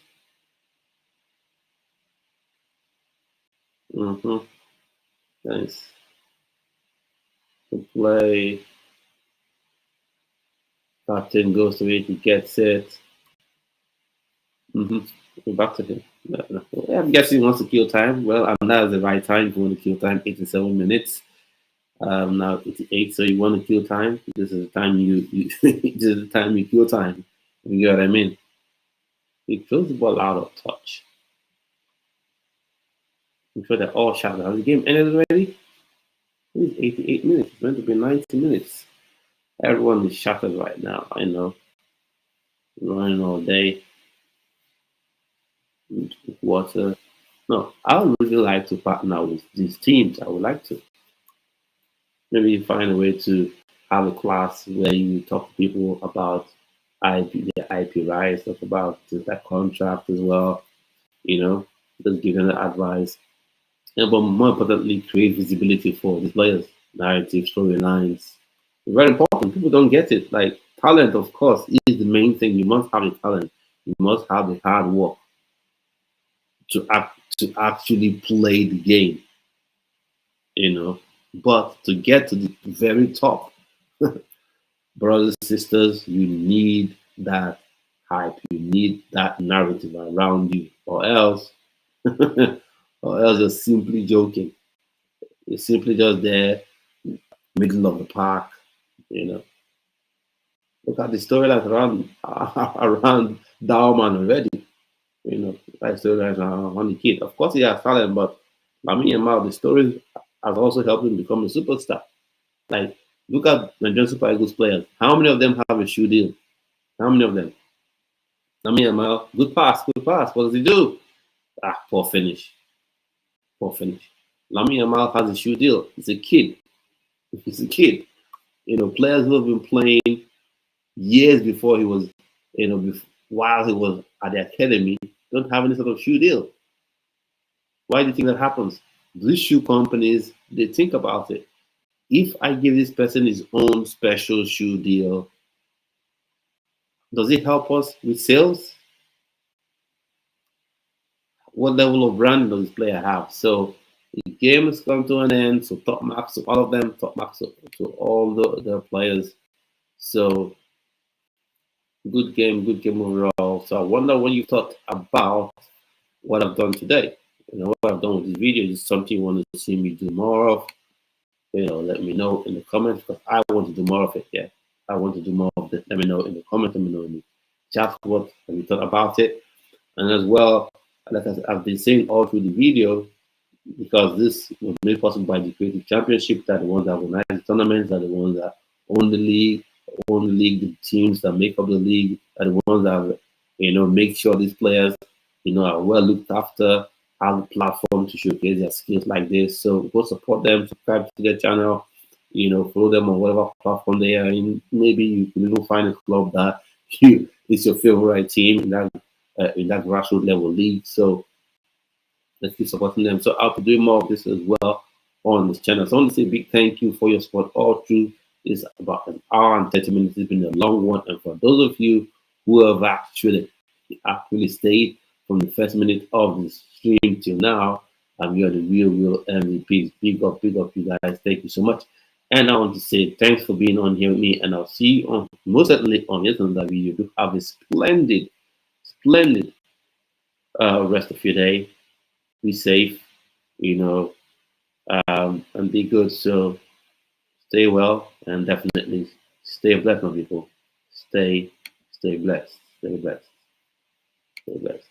Mm-hmm. Nice. Good play. Captain goes to it. He gets it. Mm-hmm. Back to him. No. I'm guessing he wants to kill time. Well, and that's the right time. If you want to kill time, 87 minutes. Now 88. So you want to kill time. This is the time you this is the time you kill time. You get what I mean? He throws the ball out of touch. I'm sure they're all shouting. Has the game ended already? It is 88 minutes. It's meant to be 90 minutes. Everyone is shattered right now. I know. Running all day. Water. No, I would really like to partner with these teams. I would like to. Maybe find a way to have a class where you talk to people about their IP rights, talk about that contract as well, just give them the advice. But more importantly, create visibility for the players, narrative, storylines. Very important. People don't get it. Like talent, of course, is the main thing. You must have the talent. You must have the hard work to actually play the game. But to get to the very top, brothers and sisters, you need that hype. You need that narrative around you, or else, or else you're simply joking. You're simply just there, middle of the park. You know, look at the storylines around around Dawman already. Like storylines around the kid. Of course, he has talent, but Lamine Yamal, the story has also helped him become a superstar. Like, look at Nigerian Super Eagles players. How many of them have a shoe deal? How many of them? Lamine Yamal, good pass, good pass. What does he do? Poor finish. Poor finish. Lamine Yamal has a shoe deal. He's a kid. He's a kid. Players who have been playing years before he was, while he was at the academy, don't have any sort of shoe deal. Why do you think that happens? These shoe companies, they think about it. If I give this person his own special shoe deal, does it help us with sales? What level of brand does this player have? So the game has come to an end. So top marks to all of them, top marks to all the players. So good game overall. So I wonder what you thought about what I've done today. What I've done with this video is something you want to see me do more of. Let me know in the comments, because I want to do more of it. Yeah, I want to do more of this. Let me know in the comments. Let me know in the chat what you thought about it. And as well, like I've been saying all through the video, because this was made possible by the Creative Championship, that the ones that organize the tournaments, that the ones that own the league, the teams that make up the league, are the ones that make sure these players are well looked after, have a platform to showcase their skills like this. So go support them, subscribe to their channel, follow them on whatever platform they are in. Maybe you can even find a club that is your favorite team in that grassroots level league. So let's keep supporting them. So I'll be doing more of this as well on this channel. So I want to say a big thank you for your support all through this about an hour and 30 minutes. It's been a long one. And for those of you who have actually stayed from the first minute of the stream till now, you are the real MVPs. Big up, you guys. Thank you so much. And I want to say thanks for being on here with me. And I'll see you on most certainly on yet another video. Do have a splendid rest of your day. Be safe, and be good. So stay well and definitely stay blessed, my people. Stay blessed. Stay blessed. Stay blessed.